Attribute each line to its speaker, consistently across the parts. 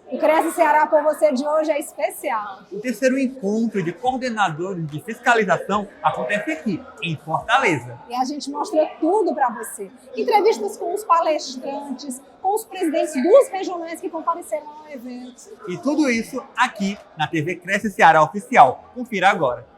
Speaker 1: O Cresce Ceará por Você de hoje é especial.
Speaker 2: O terceiro encontro de coordenadores de fiscalização acontece aqui, em Fortaleza.
Speaker 1: E a gente mostra tudo para você. Entrevistas com os palestrantes, com os presidentes dos regionais que compareceram ao evento.
Speaker 2: E tudo isso aqui na TV Cresce Ceará Oficial. Confira agora.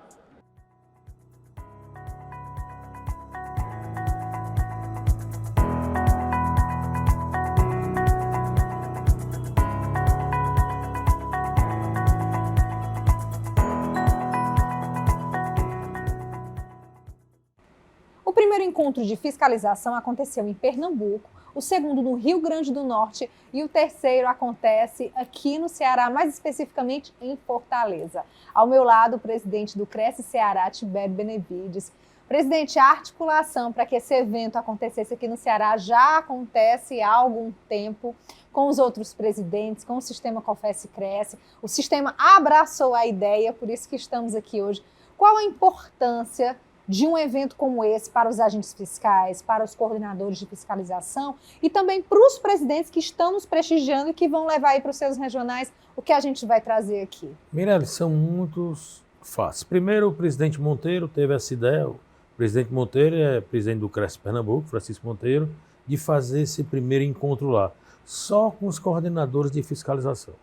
Speaker 1: O primeiro encontro de fiscalização aconteceu em Pernambuco, o segundo no Rio Grande do Norte e o terceiro acontece aqui no Ceará, mais especificamente em Fortaleza. Ao meu lado, o presidente do Cresce Ceará, Tibério Benevides. Presidente, a articulação para que esse evento acontecesse aqui no Ceará já acontece há algum tempo com os outros presidentes, com o sistema Confesse-Cresce. O sistema abraçou a ideia, por isso que estamos aqui hoje. Qual a importância de um evento como esse para os agentes fiscais, para os coordenadores de fiscalização e também para os presidentes que estão nos prestigiando e que vão levar aí para os seus regionais o que a gente vai trazer aqui?
Speaker 3: Mirelle, são muitos fatos. Primeiro, o presidente Monteiro teve essa ideia, o presidente Monteiro é presidente do Cresce Pernambuco, Francisco Monteiro, de fazer esse primeiro encontro lá, só com os coordenadores de fiscalização.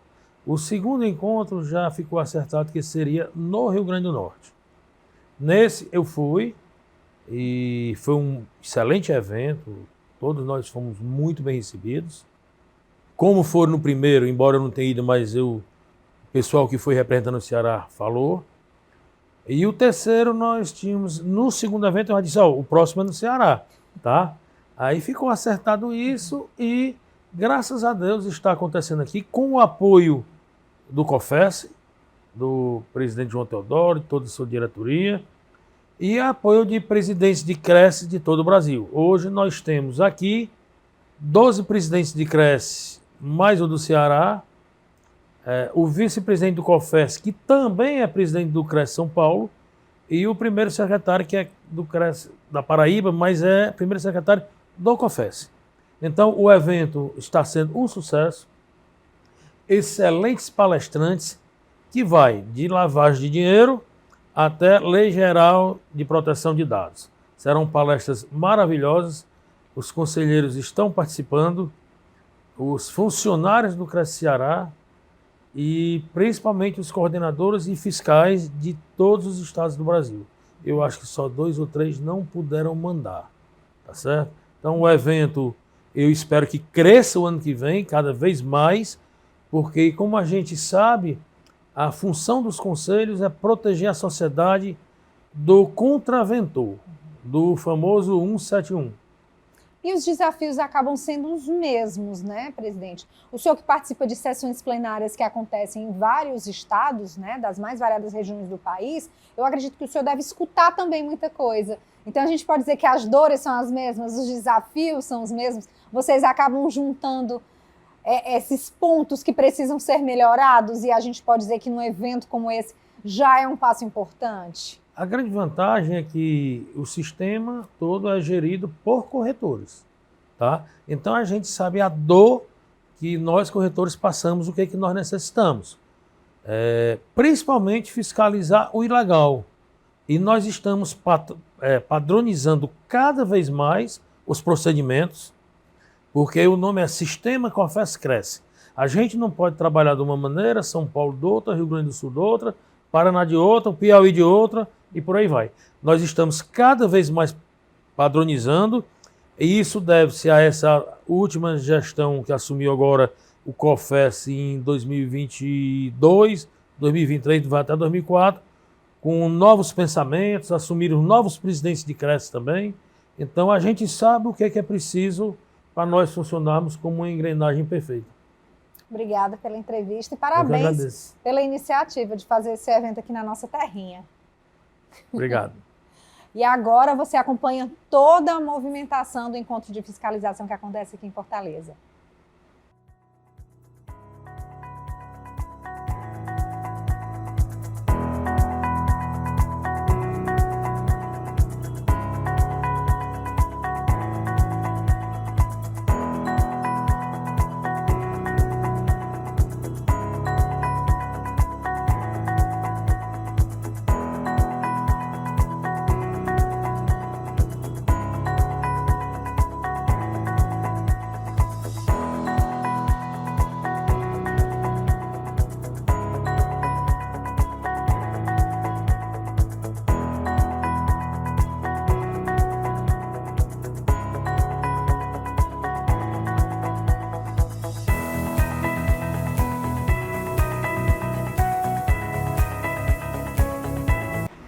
Speaker 3: O segundo encontro já ficou acertado que seria no Rio Grande do Norte. Nesse eu fui e foi um excelente evento, todos nós fomos muito bem recebidos. Como foram no primeiro, embora eu não tenha ido, mas o pessoal que foi representando o Ceará falou. E o terceiro nós tínhamos, no segundo evento eu já disse, o próximo é no Ceará, tá? Aí ficou acertado isso e graças a Deus está acontecendo aqui com o apoio do COFES, do presidente João Teodoro, de toda a sua diretoria, e apoio de presidentes de Cresce de todo o Brasil. Hoje nós temos aqui 12 presidentes de Cresce, mais o do Ceará, o vice-presidente do COFES, que também é presidente do Cresce São Paulo, e o primeiro secretário, que é do Cresce da Paraíba, mas é primeiro secretário do COFES. Então o evento está sendo um sucesso, excelentes palestrantes, que vai de lavagem de dinheiro até Lei Geral de Proteção de Dados. Serão palestras maravilhosas, os conselheiros estão participando, os funcionários do Cresce Ceará e principalmente os coordenadores e fiscais de todos os estados do Brasil. Eu acho que só 2 ou 3 não puderam mandar, tá certo? Então o evento, eu espero que cresça o ano que vem, cada vez mais, porque como a gente sabe, a função dos conselhos é proteger a sociedade do contraventor, do famoso 171.
Speaker 1: E os desafios acabam sendo os mesmos, né, presidente? O senhor que participa de sessões plenárias que acontecem em vários estados, né, das mais variadas regiões do país, eu acredito que o senhor deve escutar também muita coisa. Então a gente pode dizer que as dores são as mesmas, os desafios são os mesmos, vocês acabam juntando esses pontos que precisam ser melhorados e a gente pode dizer que num evento como esse já é um passo importante?
Speaker 3: A grande vantagem é que o sistema todo é gerido por corretores, tá? Então a gente sabe a dor que nós corretores passamos, o que é que nós necessitamos. Principalmente fiscalizar o ilegal. E nós estamos padronizando cada vez mais os procedimentos, porque o nome é Sistema Confesse-Cresce. A gente não pode trabalhar de uma maneira, São Paulo de outra, Rio Grande do Sul de outra, Paraná de outra, Piauí de outra e por aí vai. Nós estamos cada vez mais padronizando e isso deve-se a essa última gestão que assumiu agora o COFES em 2022, 2023, vai até 2004, com novos pensamentos, assumiram novos presidentes de Cresce também. Então a gente sabe o que é preciso para nós funcionarmos como uma engrenagem perfeita.
Speaker 1: Obrigada pela entrevista e parabéns pela iniciativa de fazer esse evento aqui na nossa terrinha.
Speaker 3: Obrigado.
Speaker 1: E agora você acompanha toda a movimentação do encontro de fiscalização que acontece aqui em Fortaleza.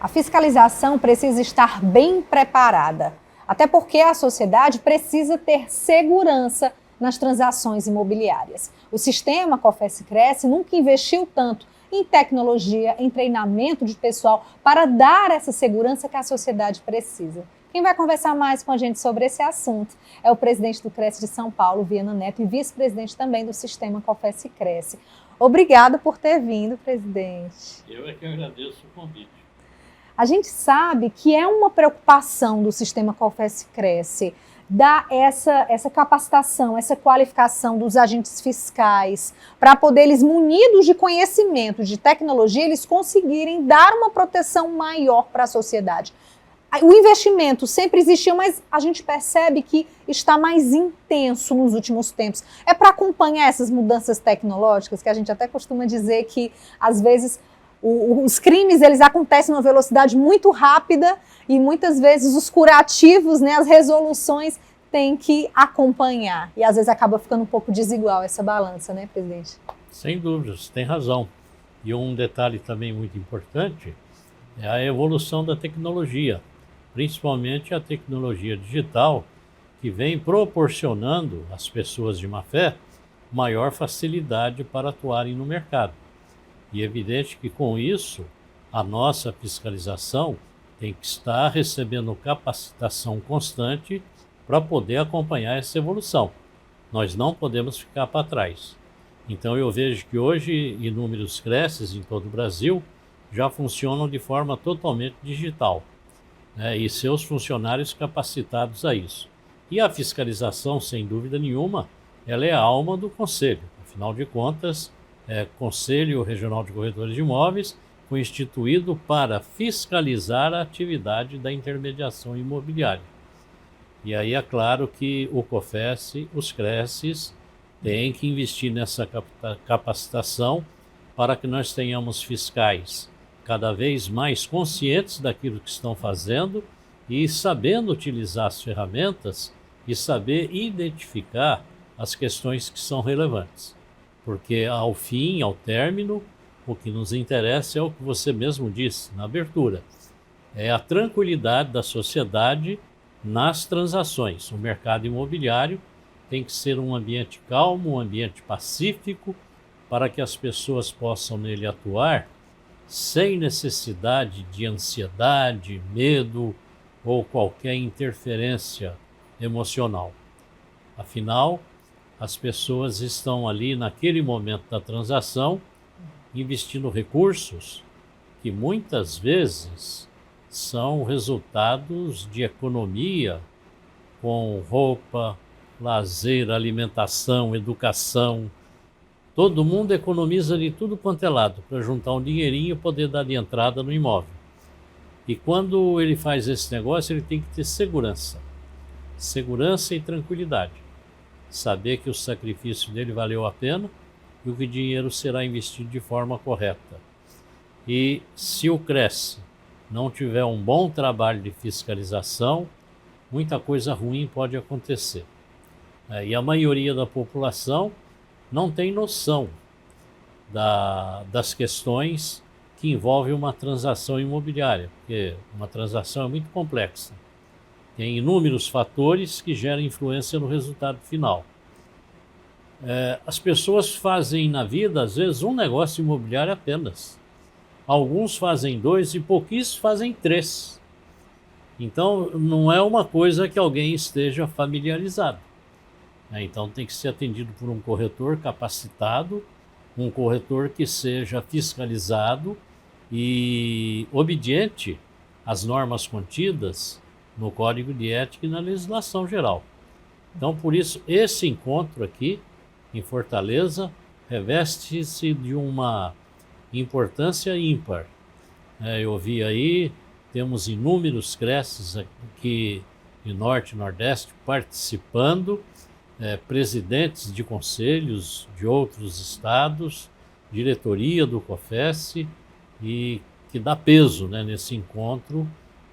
Speaker 1: fiscalização precisa estar bem preparada, até porque a sociedade precisa ter segurança nas transações imobiliárias. O sistema COFES-Cresce nunca investiu tanto em tecnologia, em treinamento de pessoal para dar essa segurança que a sociedade precisa. Quem vai conversar mais com a gente sobre esse assunto é o presidente do Cresce de São Paulo, Viana Neto, e vice-presidente também do sistema COFES-Cresce. Obrigada por ter vindo, presidente.
Speaker 4: Eu é que agradeço o convite.
Speaker 1: A gente sabe que é uma preocupação do sistema COFES-Cresce dar essa capacitação, essa qualificação dos agentes fiscais, para poder eles, munidos de conhecimento, de tecnologia, eles conseguirem dar uma proteção maior para a sociedade. O investimento sempre existiu, mas a gente percebe que está mais intenso nos últimos tempos. É para acompanhar essas mudanças tecnológicas, que a gente até costuma dizer que, às vezes, os crimes eles acontecem numa velocidade muito rápida e muitas vezes os curativos, né, as resoluções têm que acompanhar. E às vezes acaba ficando um pouco desigual essa balança, né, presidente?
Speaker 4: Sem dúvidas, tem razão. E um detalhe também muito importante é a evolução da tecnologia, principalmente a tecnologia digital, que vem proporcionando às pessoas de má fé maior facilidade para atuarem no mercado. E é evidente que com isso a nossa fiscalização tem que estar recebendo capacitação constante para poder acompanhar essa evolução. Nós não podemos ficar para trás. Então eu vejo que hoje inúmeros Cresces em todo o Brasil já funcionam de forma totalmente digital, né, e seus funcionários capacitados a isso. E a fiscalização, sem dúvida nenhuma, ela é a alma do Conselho. Afinal de contas, Conselho Regional de Corretores de Imóveis foi instituído para fiscalizar a atividade da intermediação imobiliária. E aí é claro que o COFES, os Cresces, têm que investir nessa capacitação para que nós tenhamos fiscais cada vez mais conscientes daquilo que estão fazendo e sabendo utilizar as ferramentas e saber identificar as questões que são relevantes. Porque ao fim, ao término, o que nos interessa é o que você mesmo disse na abertura. É a tranquilidade da sociedade nas transações. O mercado imobiliário tem que ser um ambiente calmo, um ambiente pacífico, para que as pessoas possam nele atuar sem necessidade de ansiedade, medo ou qualquer interferência emocional. Afinal, as pessoas estão ali naquele momento da transação investindo recursos que muitas vezes são resultados de economia com roupa, lazer, alimentação, educação. Todo mundo economiza de tudo quanto é lado para juntar um dinheirinho e poder dar de entrada no imóvel. E quando ele faz esse negócio, ele tem que ter segurança. Segurança e tranquilidade. Saber que o sacrifício dele valeu a pena e que o dinheiro será investido de forma correta. E se o Cresce não tiver um bom trabalho de fiscalização, muita coisa ruim pode acontecer. E a maioria da população não tem noção das questões que envolvem uma transação imobiliária, porque uma transação é muito complexa. Tem inúmeros fatores que geram influência no resultado final. As pessoas fazem na vida, às vezes, um negócio imobiliário apenas. Alguns fazem 2 e pouquíssimos fazem 3. Então, não é uma coisa que alguém esteja familiarizado. Então, tem que ser atendido por um corretor capacitado, um corretor que seja fiscalizado e obediente às normas contidas no Código de Ética e na legislação geral. Então, por isso, esse encontro aqui, em Fortaleza, reveste-se de uma importância ímpar. Eu vi aí, temos inúmeros Cresces aqui de Norte e Nordeste participando, presidentes de conselhos de outros estados, diretoria do COFES, e que dá peso, nesse encontro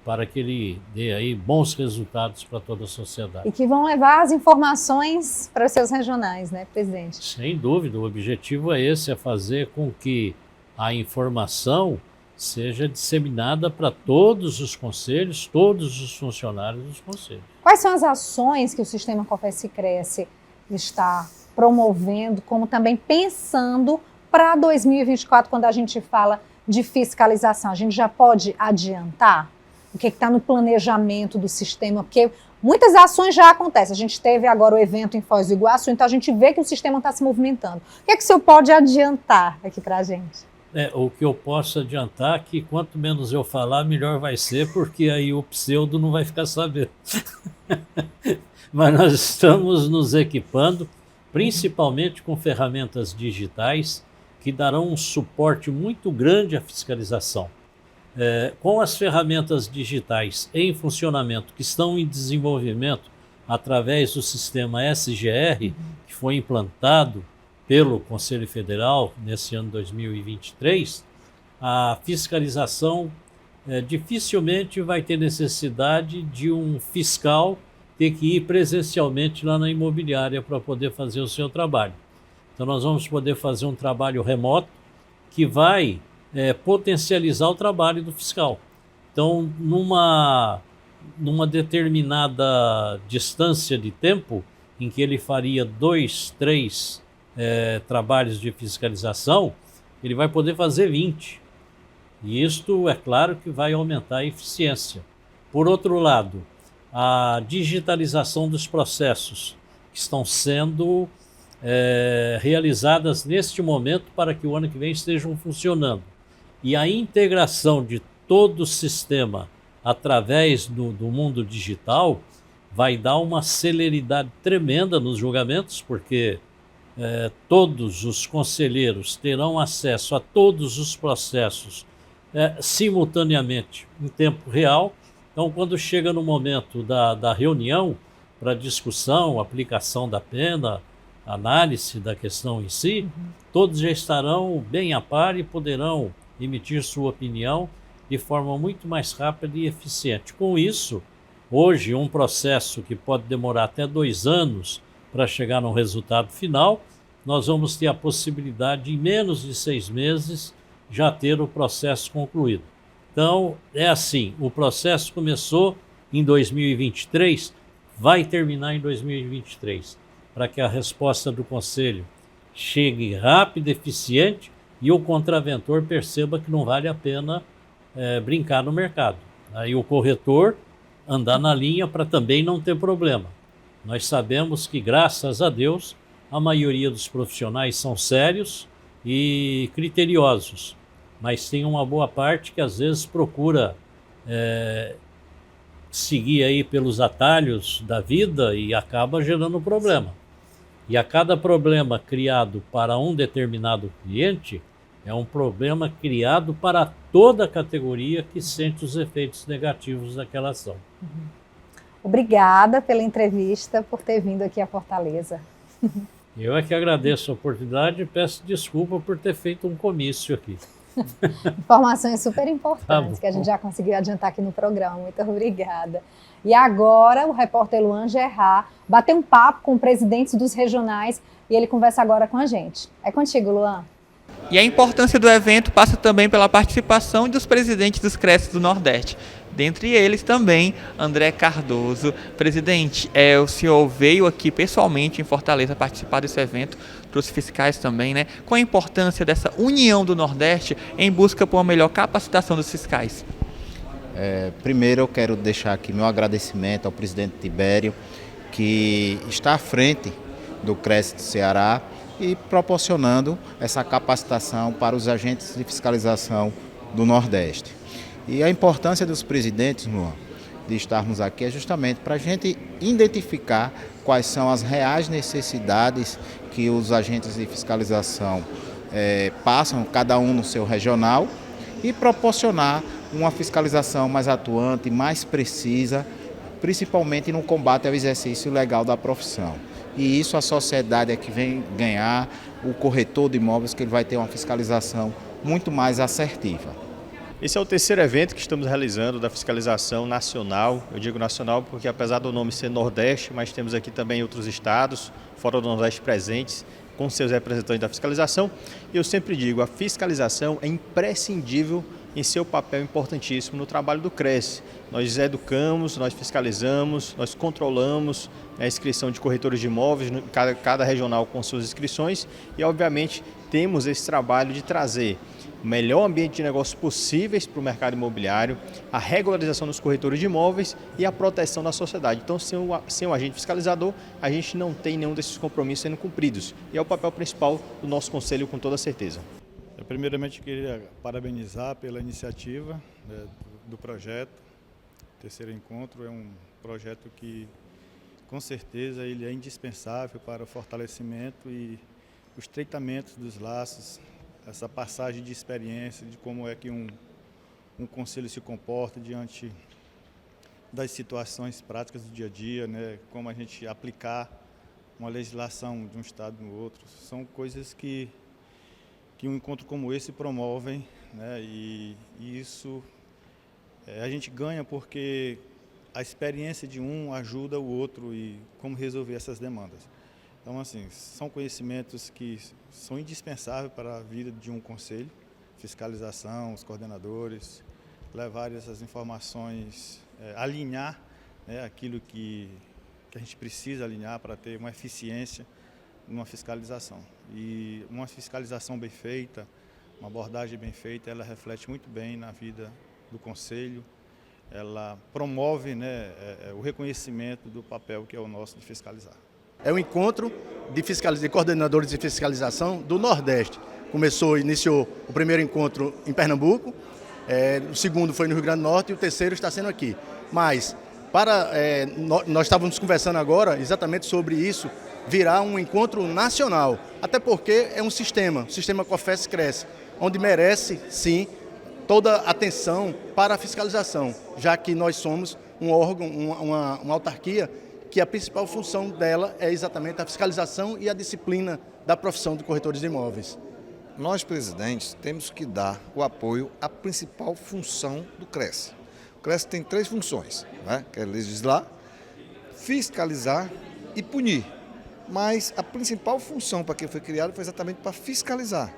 Speaker 4: para que ele dê aí bons resultados para toda a sociedade.
Speaker 1: E que vão levar as informações para os seus regionais, né, presidente?
Speaker 4: Sem dúvida, o objetivo é esse, é fazer com que a informação seja disseminada para todos os conselhos, todos os funcionários dos conselhos.
Speaker 1: Quais são as ações que o Sistema Cofece-Cresce está promovendo, como também pensando para 2024, quando a gente fala de fiscalização? A gente já pode adiantar o que está no planejamento do sistema? Porque muitas ações já acontecem. A gente teve agora o evento em Foz do Iguaçu, então a gente vê que o sistema está se movimentando. O que é que o senhor pode adiantar aqui para a gente?
Speaker 4: O que eu posso adiantar é que quanto menos eu falar, melhor vai ser, porque aí o pseudo não vai ficar sabendo. Mas nós estamos nos equipando, principalmente com ferramentas digitais, que darão um suporte muito grande à fiscalização. Com as ferramentas digitais em funcionamento, que estão em desenvolvimento através do sistema SGR, que foi implantado pelo Conselho Federal nesse ano 2023, a fiscalização dificilmente vai ter necessidade de um fiscal ter que ir presencialmente lá na imobiliária para poder fazer o seu trabalho. Então nós vamos poder fazer um trabalho remoto que vai potencializar o trabalho do fiscal. Então, numa determinada distância de tempo, em que ele faria 2, 3 trabalhos de fiscalização, ele vai poder fazer 20. E isto, é claro, que vai aumentar a eficiência. Por outro lado, a digitalização dos processos que estão sendo realizadas neste momento para que o ano que vem estejam funcionando. E a integração de todo o sistema através do mundo digital vai dar uma celeridade tremenda nos julgamentos, porque todos os conselheiros terão acesso a todos os processos simultaneamente, em tempo real. Então, quando chega no momento da reunião para discussão, aplicação da pena, análise da questão em si, todos já estarão bem a par e poderão emitir sua opinião de forma muito mais rápida e eficiente. Com isso, hoje, um processo que pode demorar até 2 anos para chegar no resultado final, nós vamos ter a possibilidade de, em menos de 6 meses, já ter o processo concluído. Então, é assim, o processo começou em 2023, vai terminar em 2023, para que a resposta do Conselho chegue rápida, eficiente, e o contraventor perceba que não vale a pena brincar no mercado. Aí o corretor andar na linha para também não ter problema. Nós sabemos que, graças a Deus, a maioria dos profissionais são sérios e criteriosos, mas tem uma boa parte que às vezes procura seguir aí pelos atalhos da vida e acaba gerando problema. E a cada problema criado para um determinado cliente, é um problema criado para toda a categoria que sente os efeitos negativos daquela ação.
Speaker 1: Obrigada pela entrevista, por ter vindo aqui a Fortaleza.
Speaker 4: Eu é que agradeço a oportunidade e peço desculpa por ter feito um comício aqui.
Speaker 1: Informações super importantes que a gente já conseguiu adiantar aqui no programa. Muito obrigada. E agora o repórter Luan Gerard bateu um papo com presidentes dos regionais e ele conversa agora com a gente. É contigo, Luan.
Speaker 5: E a importância do evento passa também pela participação dos presidentes dos CRES do Nordeste. Dentre eles também André Cardoso. Presidente, o senhor veio aqui pessoalmente em Fortaleza participar desse evento, trouxe fiscais também, né? Qual a importância dessa união do Nordeste em busca por uma melhor capacitação dos fiscais?
Speaker 6: Primeiro eu quero deixar aqui meu agradecimento ao presidente Tibério, que está à frente do CRES do Ceará e proporcionando essa capacitação para os agentes de fiscalização do Nordeste. E a importância dos presidentes, Luan, de estarmos aqui é justamente para a gente identificar quais são as reais necessidades que os agentes de fiscalização passam, cada um no seu regional, e proporcionar uma fiscalização mais atuante, mais precisa, principalmente no combate ao exercício ilegal da profissão. E isso a sociedade é que vem ganhar, o corretor de imóveis, que ele vai ter uma fiscalização muito mais assertiva.
Speaker 7: Esse é o terceiro evento que estamos realizando da fiscalização nacional. Eu digo nacional porque, apesar do nome ser Nordeste, mas temos aqui também outros estados, fora do Nordeste, presentes, com seus representantes da fiscalização. E eu sempre digo, a fiscalização é imprescindível em seu papel importantíssimo no trabalho do CRES. Nós educamos, nós fiscalizamos, nós controlamos a inscrição de corretores de imóveis, cada regional com suas inscrições, e obviamente temos esse trabalho de trazer o melhor ambiente de negócios possíveis para o mercado imobiliário, a regularização dos corretores de imóveis e a proteção da sociedade. Então, sem o agente fiscalizador, a gente não tem nenhum desses compromissos sendo cumpridos. E é o papel principal do nosso conselho, com toda certeza.
Speaker 8: Eu, primeiramente, queria parabenizar pela iniciativa, né, do projeto. O terceiro encontro é um projeto que, com certeza, ele é indispensável para o fortalecimento e o estreitamento dos laços, essa passagem de experiência de como é que um conselho se comporta diante das situações práticas do dia a dia, né? Como a gente aplicar uma legislação de um estado no outro. São coisas que um encontro como esse promovem, né? E isso a gente ganha porque a experiência de um ajuda o outro e como resolver essas demandas. Então, assim, são conhecimentos que são indispensáveis para a vida de um conselho, fiscalização, os coordenadores, levar essas informações, alinhar, né, aquilo que a gente precisa alinhar para ter uma eficiência numa fiscalização. E uma fiscalização bem feita, uma abordagem bem feita, ela reflete muito bem na vida do conselho, ela promove, né, o reconhecimento do papel que é o nosso de fiscalizar.
Speaker 9: É um encontro de coordenadores de fiscalização do Nordeste. Iniciou o primeiro encontro em Pernambuco, o segundo foi no Rio Grande do Norte e o terceiro está sendo aqui. Mas, nós estávamos conversando agora exatamente sobre isso, virar um encontro nacional, até porque é um sistema, o sistema COFES-CRES, onde merece, sim, toda a atenção para a fiscalização, já que nós somos um órgão, uma autarquia, que a principal função dela é exatamente a fiscalização e a disciplina da profissão de corretores de imóveis.
Speaker 10: Nós, presidentes, temos que dar o apoio à principal função do CRES. O CRES tem 3 funções, né? Que é legislar, fiscalizar e punir. Mas a principal função para que foi criado foi exatamente para fiscalizar.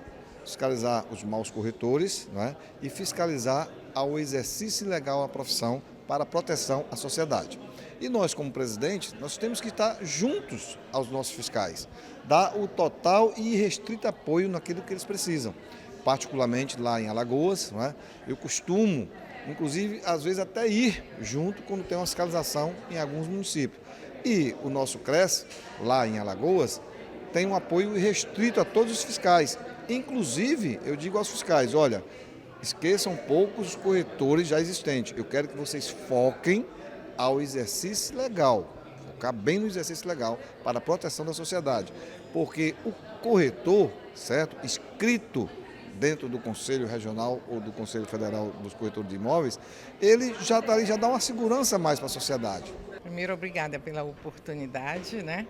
Speaker 10: Fiscalizar os maus corretores, né? E fiscalizar ao exercício legal da profissão para a proteção à sociedade. E nós, como presidente, nós temos que estar juntos aos nossos fiscais, dar o total e irrestrito apoio naquilo que eles precisam. Particularmente lá em Alagoas, não é? Eu costumo, inclusive, às vezes até ir junto quando tem uma fiscalização em alguns municípios. E o nosso CRES, lá em Alagoas, tem um apoio irrestrito a todos os fiscais. Inclusive, eu digo aos fiscais, olha, esqueçam poucos os corretores já existentes. Eu quero que vocês foquem ao exercício legal, focar bem no exercício legal para a proteção da sociedade. Porque o corretor, certo, inscrito dentro do Conselho Regional ou do Conselho Federal dos Corretores de Imóveis, ele já dá uma segurança a mais para a sociedade.
Speaker 11: Primeiro, obrigada pela oportunidade, né?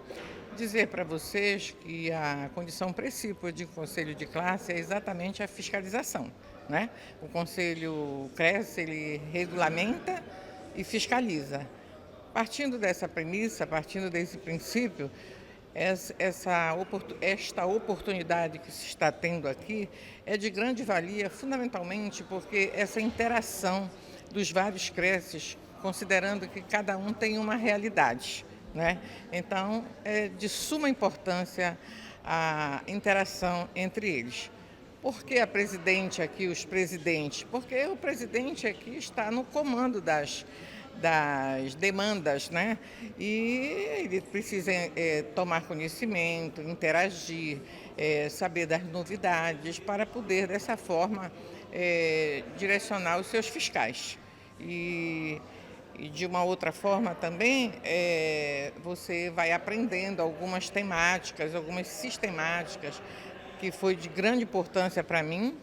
Speaker 11: Dizer para vocês que a condição principal de conselho de classe é exatamente a fiscalização, né? O Conselho CRES, ele regulamenta e fiscaliza. Partindo dessa premissa, partindo desse princípio, esta oportunidade que se está tendo aqui é de grande valia, fundamentalmente porque essa interação dos vários CRESs, considerando que cada um tem uma realidade, né? Então, é de suma importância a interação entre eles. Por que a presidente aqui, os presidentes? Porque o presidente aqui está no comando das demandas, né? E ele precisa tomar conhecimento, interagir, saber das novidades para poder, dessa forma, direcionar os seus fiscais. E de uma outra forma também, você vai aprendendo algumas temáticas, algumas sistemáticas, que foi de grande importância para mim,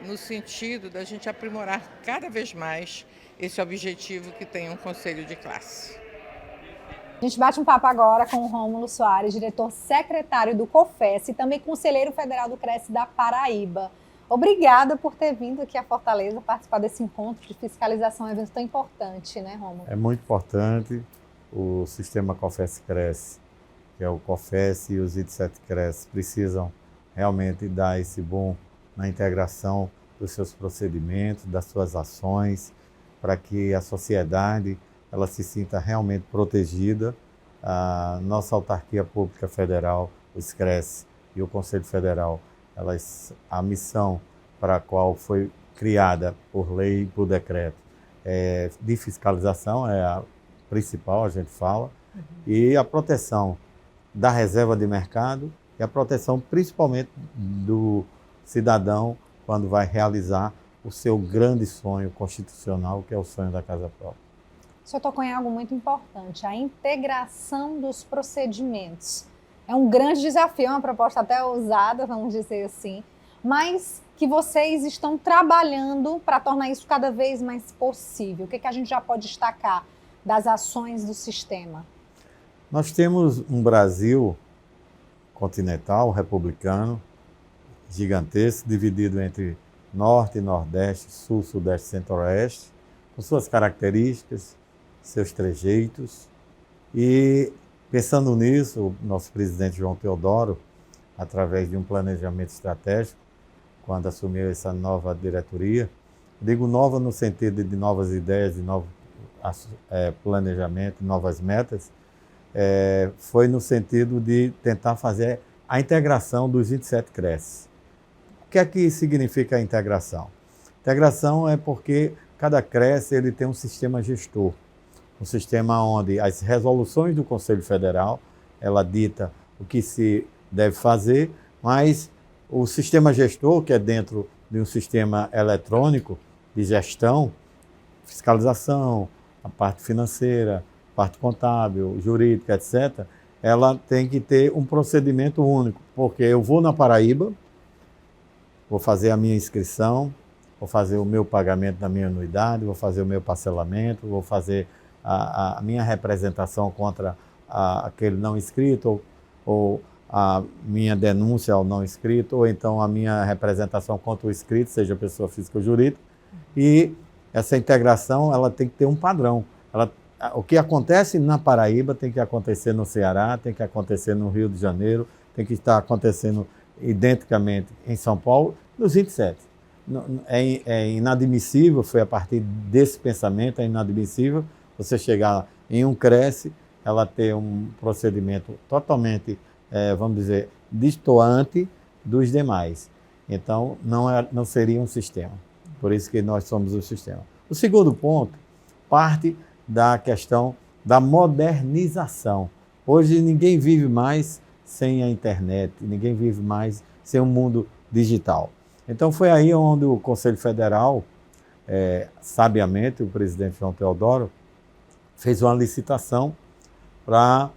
Speaker 11: no sentido da gente aprimorar cada vez mais esse objetivo que tem um conselho de classe.
Speaker 1: A gente bate um papo agora com o Rômulo Soares, diretor secretário do COFES e também conselheiro federal do CRES da Paraíba. Obrigada por ter vindo aqui a Fortaleza participar desse encontro de fiscalização, um evento tão importante, né, Rômulo?
Speaker 12: É muito importante. O sistema COFES-CRES, que é o COFES e os 27 CRES, precisam realmente dar esse boom na integração dos seus procedimentos, das suas ações, para que a sociedade ela se sinta realmente protegida. A nossa autarquia pública federal, o SCRES e o Conselho Federal, a missão para a qual foi criada por lei e por decreto de fiscalização é a principal, a gente fala, e a proteção da reserva de mercado e a proteção principalmente do cidadão quando vai realizar o seu grande sonho constitucional, que é o sonho da casa própria.
Speaker 1: O senhor tocou em algo muito importante, a integração dos procedimentos. É um grande desafio, é uma proposta até ousada, vamos dizer assim, mas que vocês estão trabalhando para tornar isso cada vez mais possível. O que a gente já pode destacar das ações do sistema?
Speaker 12: Nós temos um Brasil continental, republicano, gigantesco, dividido entre Norte, Nordeste, Sul, Sudeste, Centro-Oeste, com suas características, seus trejeitos. E, pensando nisso, o nosso presidente João Teodoro, através de um planejamento estratégico, quando assumiu essa nova diretoria, digo nova no sentido de novas ideias, de novo planejamento, novas metas, foi no sentido de tentar fazer a integração dos 27 CRES. O que é que significa a integração? Integração é porque cada CRES ele tem um sistema gestor, um sistema onde as resoluções do Conselho Federal, ela dita o que se deve fazer, mas o sistema gestor, que é dentro de um sistema eletrônico de gestão, fiscalização, a parte financeira, a parte contábil, jurídica, etc., ela tem que ter um procedimento único, porque eu vou na Paraíba, vou fazer a minha inscrição, vou fazer o meu pagamento da minha anuidade, vou fazer o meu parcelamento, vou fazer a minha representação contra aquele não inscrito, ou a minha denúncia ao não inscrito, ou então a minha representação contra o inscrito, seja pessoa física ou jurídica. E essa integração ela tem que ter um padrão. O que acontece na Paraíba tem que acontecer no Ceará, tem que acontecer no Rio de Janeiro, tem que estar acontecendo identicamente em São Paulo, nos 27. É inadmissível, foi a partir desse pensamento, é inadmissível você chegar em um CRES, ela ter um procedimento totalmente, vamos dizer, destoante dos demais. Então, não seria um sistema. Por isso que nós somos o sistema. O segundo ponto parte da questão da modernização. Hoje ninguém vive mais sem a internet, ninguém vive mais sem um mundo digital. Então foi aí onde o Conselho Federal, sabiamente, o presidente João Teodoro, fez uma licitação para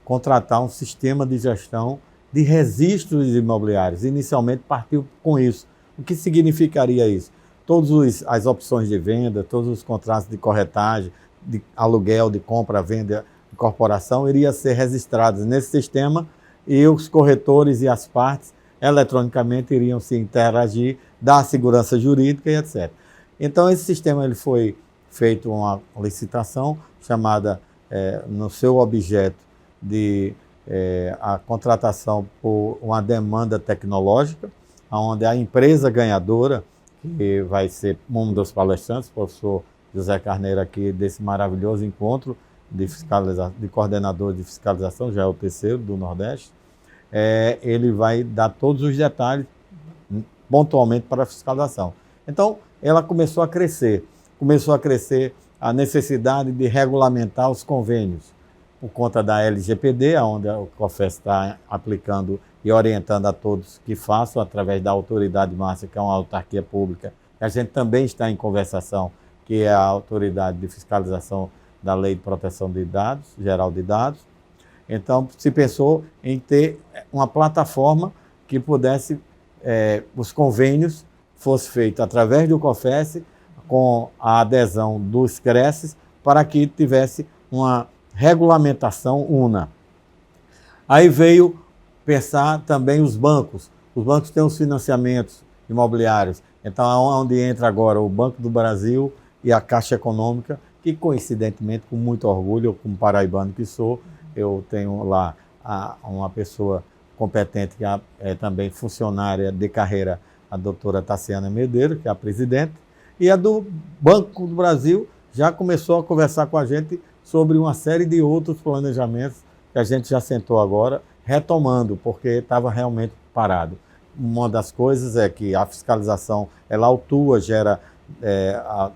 Speaker 12: contratar um sistema de gestão de registros imobiliários. Inicialmente partiu com isso. O que significaria isso? Todas as opções de venda, todos os contratos de corretagem, de aluguel, de compra, venda, de incorporação, iriam ser registrados nesse sistema e os corretores e as partes eletronicamente iriam se interagir, dar segurança jurídica e etc. Então, esse sistema ele foi feito uma licitação chamada, no seu objeto, de a contratação por uma demanda tecnológica, onde a empresa ganhadora, que vai ser um dos palestrantes, o professor José Carneiro aqui, desse maravilhoso encontro de coordenador de fiscalização, já é o terceiro do Nordeste, ele vai dar todos os detalhes pontualmente para a fiscalização. Então, ela começou a crescer a necessidade de regulamentar os convênios, por conta da LGPD, onde o COFES está aplicando e orientando a todos que façam, através da autoridade máxima, que é uma autarquia pública, que a gente também está em conversação, que é a autoridade de fiscalização da Lei de Proteção de Dados, Geral de Dados. Então, se pensou em ter uma plataforma que pudesse, os convênios fossem feitos através do COFES, com a adesão dos CRES, para que tivesse uma regulamentação una. Aí veio pensar também os bancos. Os bancos têm os financiamentos imobiliários. Então, é onde entra agora o Banco do Brasil e a Caixa Econômica, que coincidentemente, com muito orgulho, como paraibano que sou, eu tenho lá uma pessoa competente, que é também funcionária de carreira a doutora Tassiana Medeiros, que é a presidente, e a do Banco do Brasil já começou a conversar com a gente sobre uma série de outros planejamentos que a gente já sentou agora, retomando, porque estava realmente parado. Uma das coisas é que a fiscalização, ela autua, gera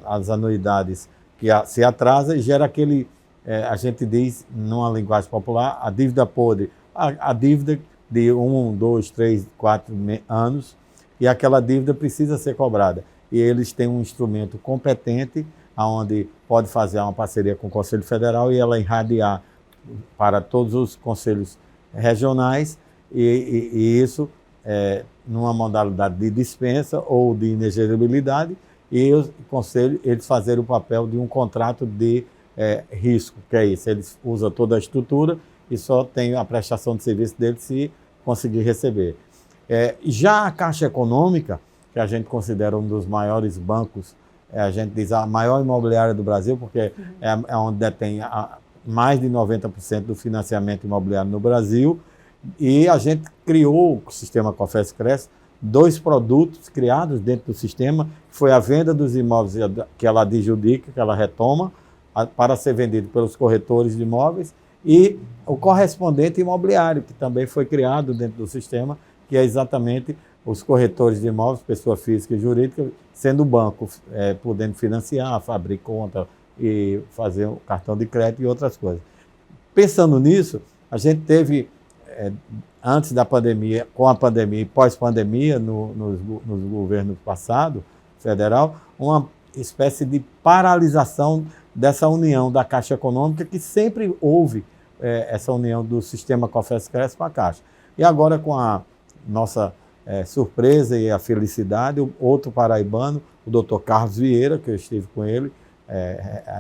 Speaker 12: as anuidades que se atrasa e gera aquele, a gente diz, numa linguagem popular, a dívida podre, a dívida de 1, 2, 3, 4 anos, e aquela dívida precisa ser cobrada. E eles têm um instrumento competente, onde pode fazer uma parceria com o Conselho Federal e ela irradiar para todos os conselhos regionais, e isso numa modalidade de dispensa ou de inexigibilidade, e o Conselho, eles fazerem o papel de um contrato de risco, que é isso, eles usam toda a estrutura e só tem a prestação de serviço deles se conseguir receber. Já a Caixa Econômica, que a gente considera um dos maiores bancos, a gente diz a maior imobiliária do Brasil, porque é onde detém mais de 90% do financiamento imobiliário no Brasil, e a gente criou o sistema Cofés-Cresce, 2 produtos criados dentro do sistema, que foi a venda dos imóveis que ela adjudica, que ela retoma, para ser vendido pelos corretores de imóveis, e o correspondente imobiliário, que também foi criado dentro do sistema, que é exatamente os corretores de imóveis, pessoa física e jurídica, sendo o banco, podendo financiar, abrir conta e fazer o cartão de crédito e outras coisas. Pensando nisso, a gente teve, antes da pandemia, com a pandemia e pós-pandemia, nos governos passados, federal, uma espécie de paralisação dessa união da Caixa Econômica, que sempre houve essa união do sistema Cofés-Cresce com a Caixa. E agora, com a nossa surpresa e a felicidade, o outro paraibano, o doutor Carlos Vieira, que eu estive com ele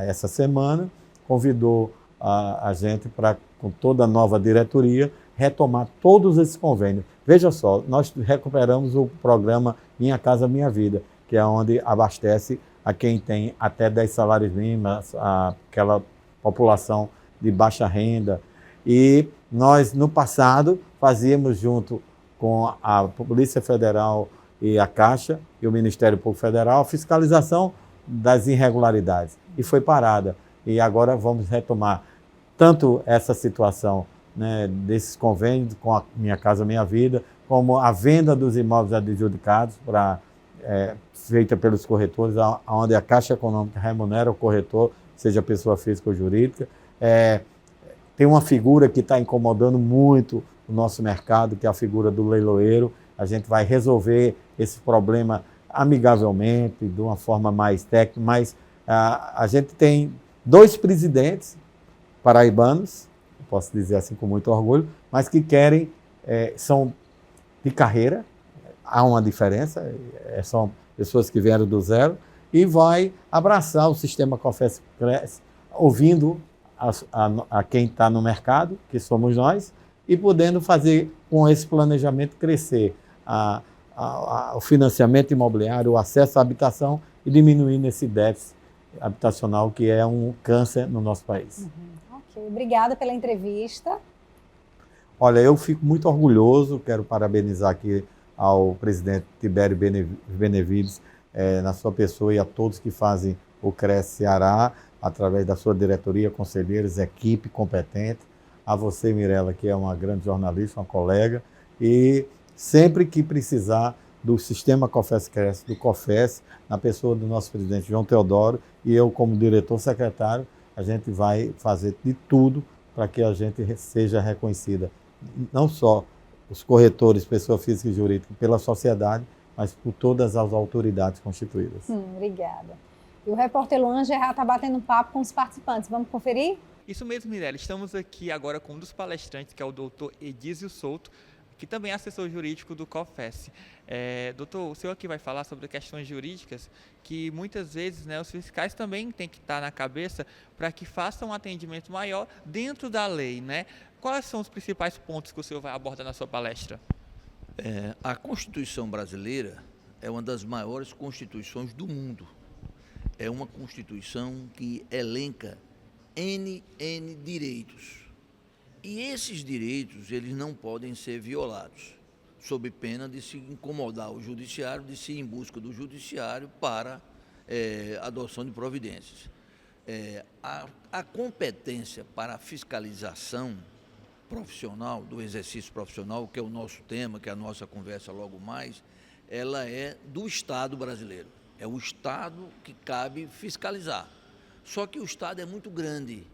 Speaker 12: essa semana, convidou a gente para, com toda a nova diretoria, retomar todos esses convênios. Veja só, nós recuperamos o programa Minha Casa Minha Vida, que é onde abastece a quem tem até 10 salários mínimos, aquela população de baixa renda. E nós, no passado, fazíamos junto com a Polícia Federal e a Caixa e o Ministério Público Federal a fiscalização das irregularidades. E foi parada. E agora vamos retomar tanto essa situação, né, desses convênios com a Minha Casa Minha Vida, como a venda dos imóveis adjudicados feita pelos corretores, onde a Caixa Econômica remunera o corretor, seja pessoa física ou jurídica. Tem uma figura que está incomodando muito o nosso mercado, que é a figura do leiloeiro. A gente vai resolver esse problema amigavelmente, de uma forma mais técnica, mas a gente tem 2 presidentes paraibanos, posso dizer assim com muito orgulho, mas que querem, são de carreira, há uma diferença, são pessoas que vieram do zero, e vai abraçar o sistema Cofés-Cresce, ouvindo a quem está no mercado, que somos nós, e podendo fazer com esse planejamento crescer o financiamento imobiliário, o acesso à habitação e diminuindo esse déficit habitacional que é um câncer no nosso país.
Speaker 1: Ok, obrigada pela entrevista.
Speaker 12: Olha, eu fico muito orgulhoso, quero parabenizar aqui ao presidente Tibério Benevides, na sua pessoa, e a todos que fazem o Cresce Ceará, através da sua diretoria, conselheiros, equipe competente, a você, Mirela, que é uma grande jornalista, uma colega, e sempre que precisar do sistema Cofés-Cresce, do Cofés, na pessoa do nosso presidente João Teodoro, e eu como diretor-secretário, a gente vai fazer de tudo para que a gente seja reconhecida, não só os corretores, pessoa física e jurídica, pela sociedade, mas por todas as autoridades constituídas.
Speaker 1: Obrigada. E o repórter Luan Gerard está batendo um papo com os participantes. Vamos conferir?
Speaker 5: Isso mesmo, Mirella. Estamos aqui agora com um dos palestrantes, que é o doutor Edísio Souto, que também é assessor jurídico do COFES. Doutor, o senhor aqui vai falar sobre questões jurídicas que muitas vezes, né, os fiscais também têm que estar na cabeça para que façam um atendimento maior dentro da lei, né? Quais são os principais pontos que o senhor vai abordar na sua palestra?
Speaker 13: A Constituição brasileira é uma das maiores constituições do mundo. É uma Constituição que elenca N direitos. E esses direitos, eles não podem ser violados. sob pena de se incomodar o judiciário, de se ir em busca do judiciário para adoção de providências. A competência para a fiscalização profissional, do exercício profissional, que é o nosso tema, que é a nossa conversa logo mais, ela é do Estado brasileiro. É o Estado que cabe fiscalizar. Só que o Estado é muito grande.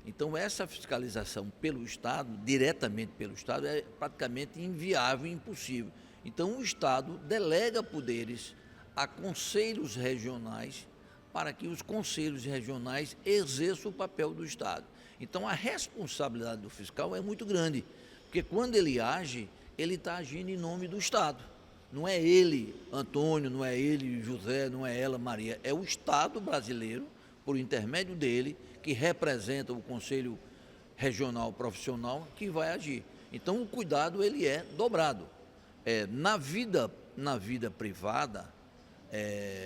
Speaker 13: Então, essa fiscalização pelo Estado, diretamente pelo Estado, é praticamente inviável e impossível. Então, o Estado delega poderes a conselhos regionais para que os conselhos regionais exerçam o papel do Estado. Então, a responsabilidade do fiscal é muito grande, porque quando ele age, ele está agindo em nome do Estado. Não é ele, Antônio, não é ele, José, não é ela, Maria. É o Estado brasileiro, por intermédio dele, que representa o Conselho Regional Profissional, que vai agir. Então, o cuidado ele é dobrado. Na vida privada,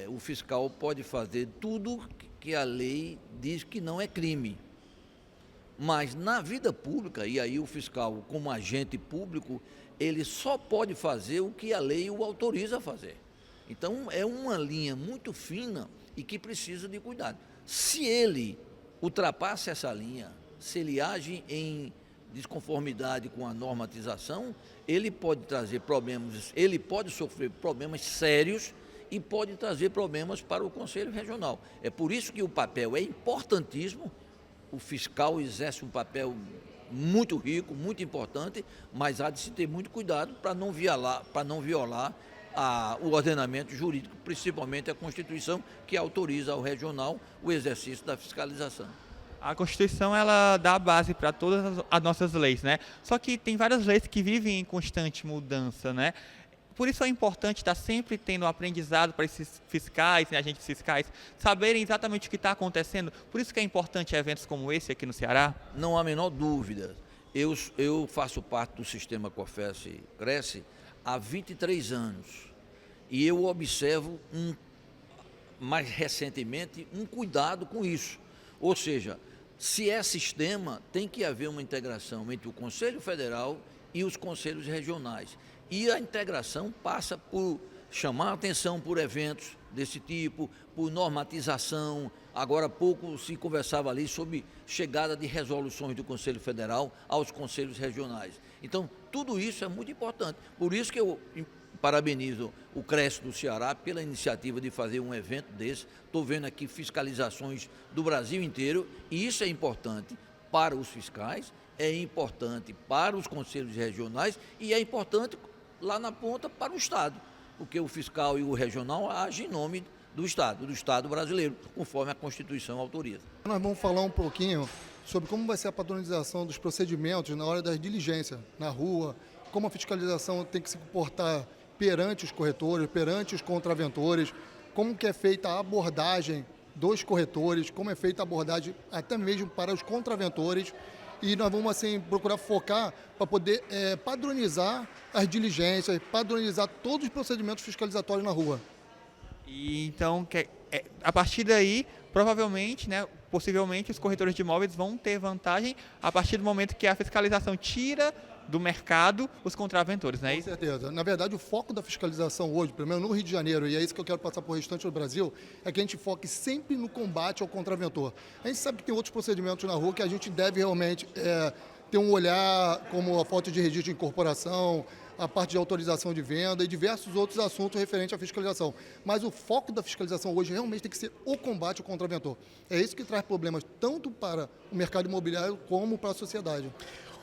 Speaker 13: o fiscal pode fazer tudo que a lei diz que não é crime. Mas na vida pública, e aí o fiscal, como agente público, ele só pode fazer o que a lei o autoriza a fazer. Então, é uma linha muito fina e que precisa de cuidado. Se ele ultrapassa essa linha, se ele age em desconformidade com a normatização, ele pode trazer problemas, ele pode sofrer problemas sérios e pode trazer problemas para o Conselho Regional. É por isso que o papel é importantíssimo, o fiscal exerce um papel muito rico, muito importante, mas há de se ter muito cuidado para não violar o ordenamento jurídico, principalmente a Constituição, que autoriza ao regional o exercício da fiscalização.
Speaker 5: A Constituição, ela dá a base para todas as nossas leis, né? Só que tem várias leis que vivem em constante mudança, né? Por isso é importante estar sempre tendo um aprendizado para esses fiscais, né, agentes fiscais, saberem exatamente o que está acontecendo. Por isso que é importante eventos como esse aqui no Ceará.
Speaker 13: Não há a menor dúvida. Eu faço parte do sistema COFES-Cresce há 23 anos. E eu observo, mais recentemente, um cuidado com isso. Ou seja, se é sistema, tem que haver uma integração entre o Conselho Federal e os conselhos regionais. E a integração passa por chamar a atenção por eventos desse tipo, por normatização. Agora há pouco se conversava ali sobre chegada de resoluções do Conselho Federal aos conselhos regionais. Então, tudo isso é muito importante. Por isso que eu parabenizo o CRES do Ceará pela iniciativa de fazer um evento desse. Estou vendo aqui fiscalizações do Brasil inteiro e isso é importante para os fiscais, é importante para os conselhos regionais e é importante lá na ponta para o Estado, porque o fiscal e o regional agem em nome do Estado brasileiro, conforme a Constituição autoriza.
Speaker 14: Nós vamos falar um pouquinho sobre como vai ser a padronização dos procedimentos na hora das diligências na rua, como a fiscalização tem que se comportar perante os corretores, perante os contraventores, como que é feita a abordagem dos corretores, como é feita a abordagem até mesmo para os contraventores. E nós vamos assim procurar focar para poder padronizar as diligências, padronizar todos os procedimentos fiscalizatórios na rua.
Speaker 5: E então, a partir daí, provavelmente, né, possivelmente, os corretores de imóveis vão ter vantagem a partir do momento que a fiscalização tira do mercado os contraventores, né?
Speaker 14: Com certeza. Na verdade, o foco da fiscalização hoje, pelo menos no Rio de Janeiro, e é isso que eu quero passar para o restante do Brasil, é que a gente foque sempre no combate ao contraventor. A gente sabe que tem outros procedimentos na rua que a gente deve realmente ter um olhar, como a falta de registro de incorporação, a parte de autorização de venda e diversos outros assuntos referentes à fiscalização. Mas o foco da fiscalização hoje realmente tem que ser o combate ao contraventor. É isso que traz problemas tanto para o mercado imobiliário como para a sociedade.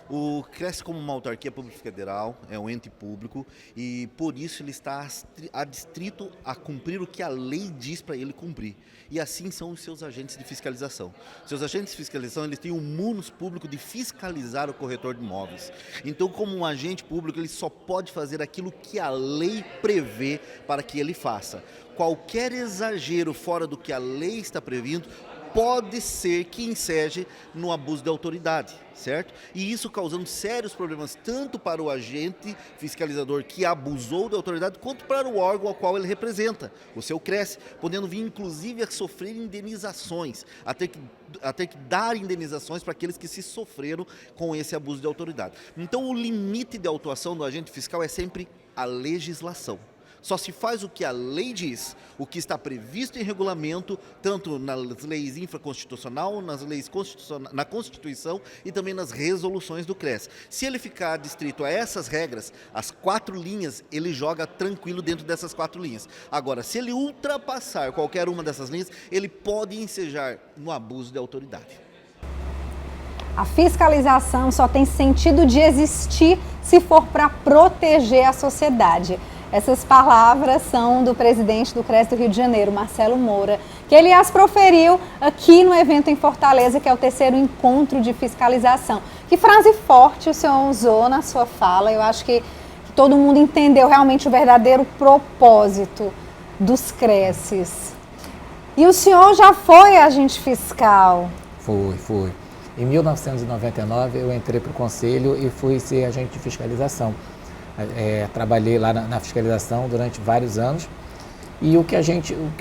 Speaker 15: O CRES, como uma autarquia pública federal, é um ente público e por isso ele está adstrito a cumprir o que a lei diz para ele cumprir. E assim são os seus agentes de fiscalização. Seus agentes de fiscalização, eles têm um munus público de fiscalizar o corretor de imóveis. Então, como um agente público, ele só pode fazer aquilo que a lei prevê para que ele faça. Qualquer exagero fora do que a lei está prevendo pode ser que enseje no abuso de autoridade, certo? E isso causando sérios problemas tanto para o agente fiscalizador que abusou da autoridade, quanto para o órgão ao qual ele representa, o seu CRES, podendo vir inclusive a sofrer indenizações, a ter que dar indenizações para aqueles que se sofreram com esse abuso de autoridade. Então o limite de autuação do agente fiscal é sempre a legislação. Só se faz o que a lei diz, o que está previsto em regulamento, tanto nas leis infraconstitucional, nas leis na Constituição e também nas resoluções do CRES. Se ele ficar adstrito a essas regras, as 4 linhas, ele joga tranquilo dentro dessas 4 linhas. Agora, se ele ultrapassar qualquer uma dessas linhas, ele pode ensejar no abuso de autoridade.
Speaker 1: A fiscalização só tem sentido de existir se for para proteger a sociedade. Essas palavras são do presidente do CRES do Rio de Janeiro, Marcelo Moura, que ele as proferiu aqui no evento em Fortaleza, que é o 3º encontro de fiscalização. Que frase forte o senhor usou na sua fala. Eu acho que todo mundo entendeu realmente o verdadeiro propósito dos CRESs. E o senhor já foi agente fiscal?
Speaker 16: Fui. Em 1999 eu entrei para o conselho e fui ser agente de fiscalização. Trabalhei lá na fiscalização durante vários anos e o que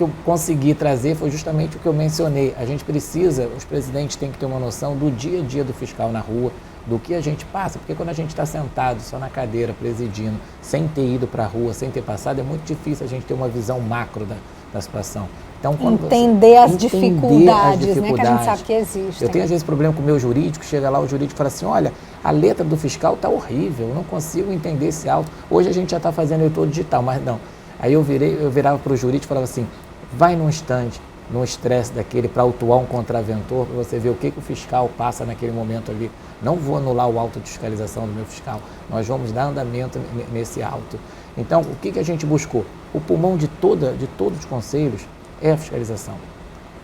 Speaker 16: eu consegui trazer foi justamente o que eu mencionei. A gente precisa, os presidentes têm que ter uma noção do dia a dia do fiscal na rua, do que a gente passa, porque quando a gente está sentado só na cadeira, presidindo, sem ter ido para a rua, sem ter passado, é muito difícil a gente ter uma visão macro da situação. Então, quando
Speaker 1: entender as dificuldades, né, que a gente sabe que existem.
Speaker 16: Eu tenho às vezes problema com o meu jurídico, chega lá, o jurídico fala assim, olha, a letra do fiscal está horrível, eu não consigo entender esse auto. Hoje a gente já está fazendo leitor digital, mas não. Aí eu virava para o jurídico e falava assim, vai num estande, num estresse daquele para autuar um contraventor, para você ver o que o fiscal passa naquele momento ali. Não vou anular o auto de fiscalização do meu fiscal, nós vamos dar andamento nesse auto. Então, o que a gente buscou? O pulmão de todos os conselhos é a fiscalização.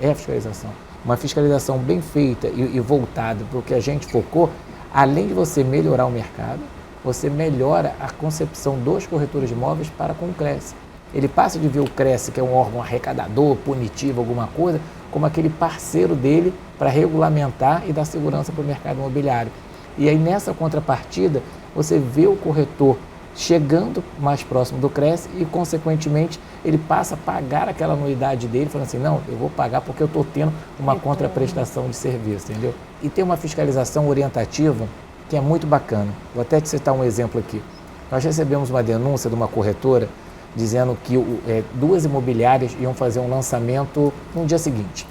Speaker 16: É a fiscalização. Uma fiscalização bem feita e voltada para o que a gente focou, além de você melhorar o mercado, você melhora a concepção dos corretores de imóveis para com o CRES. Ele passa de ver o CRES, que é um órgão arrecadador, punitivo, alguma coisa, como aquele parceiro dele para regulamentar e dar segurança para o mercado imobiliário. E aí, nessa contrapartida, você vê o corretor chegando mais próximo do CRES e, consequentemente, ele passa a pagar aquela anuidade dele, falando assim, não, eu vou pagar porque eu estou tendo uma contraprestação de serviço, entendeu? E tem uma fiscalização orientativa que é muito bacana. Vou até te citar um exemplo aqui. Nós recebemos uma denúncia de uma corretora dizendo que 2 imobiliárias iam fazer um lançamento no dia seguinte.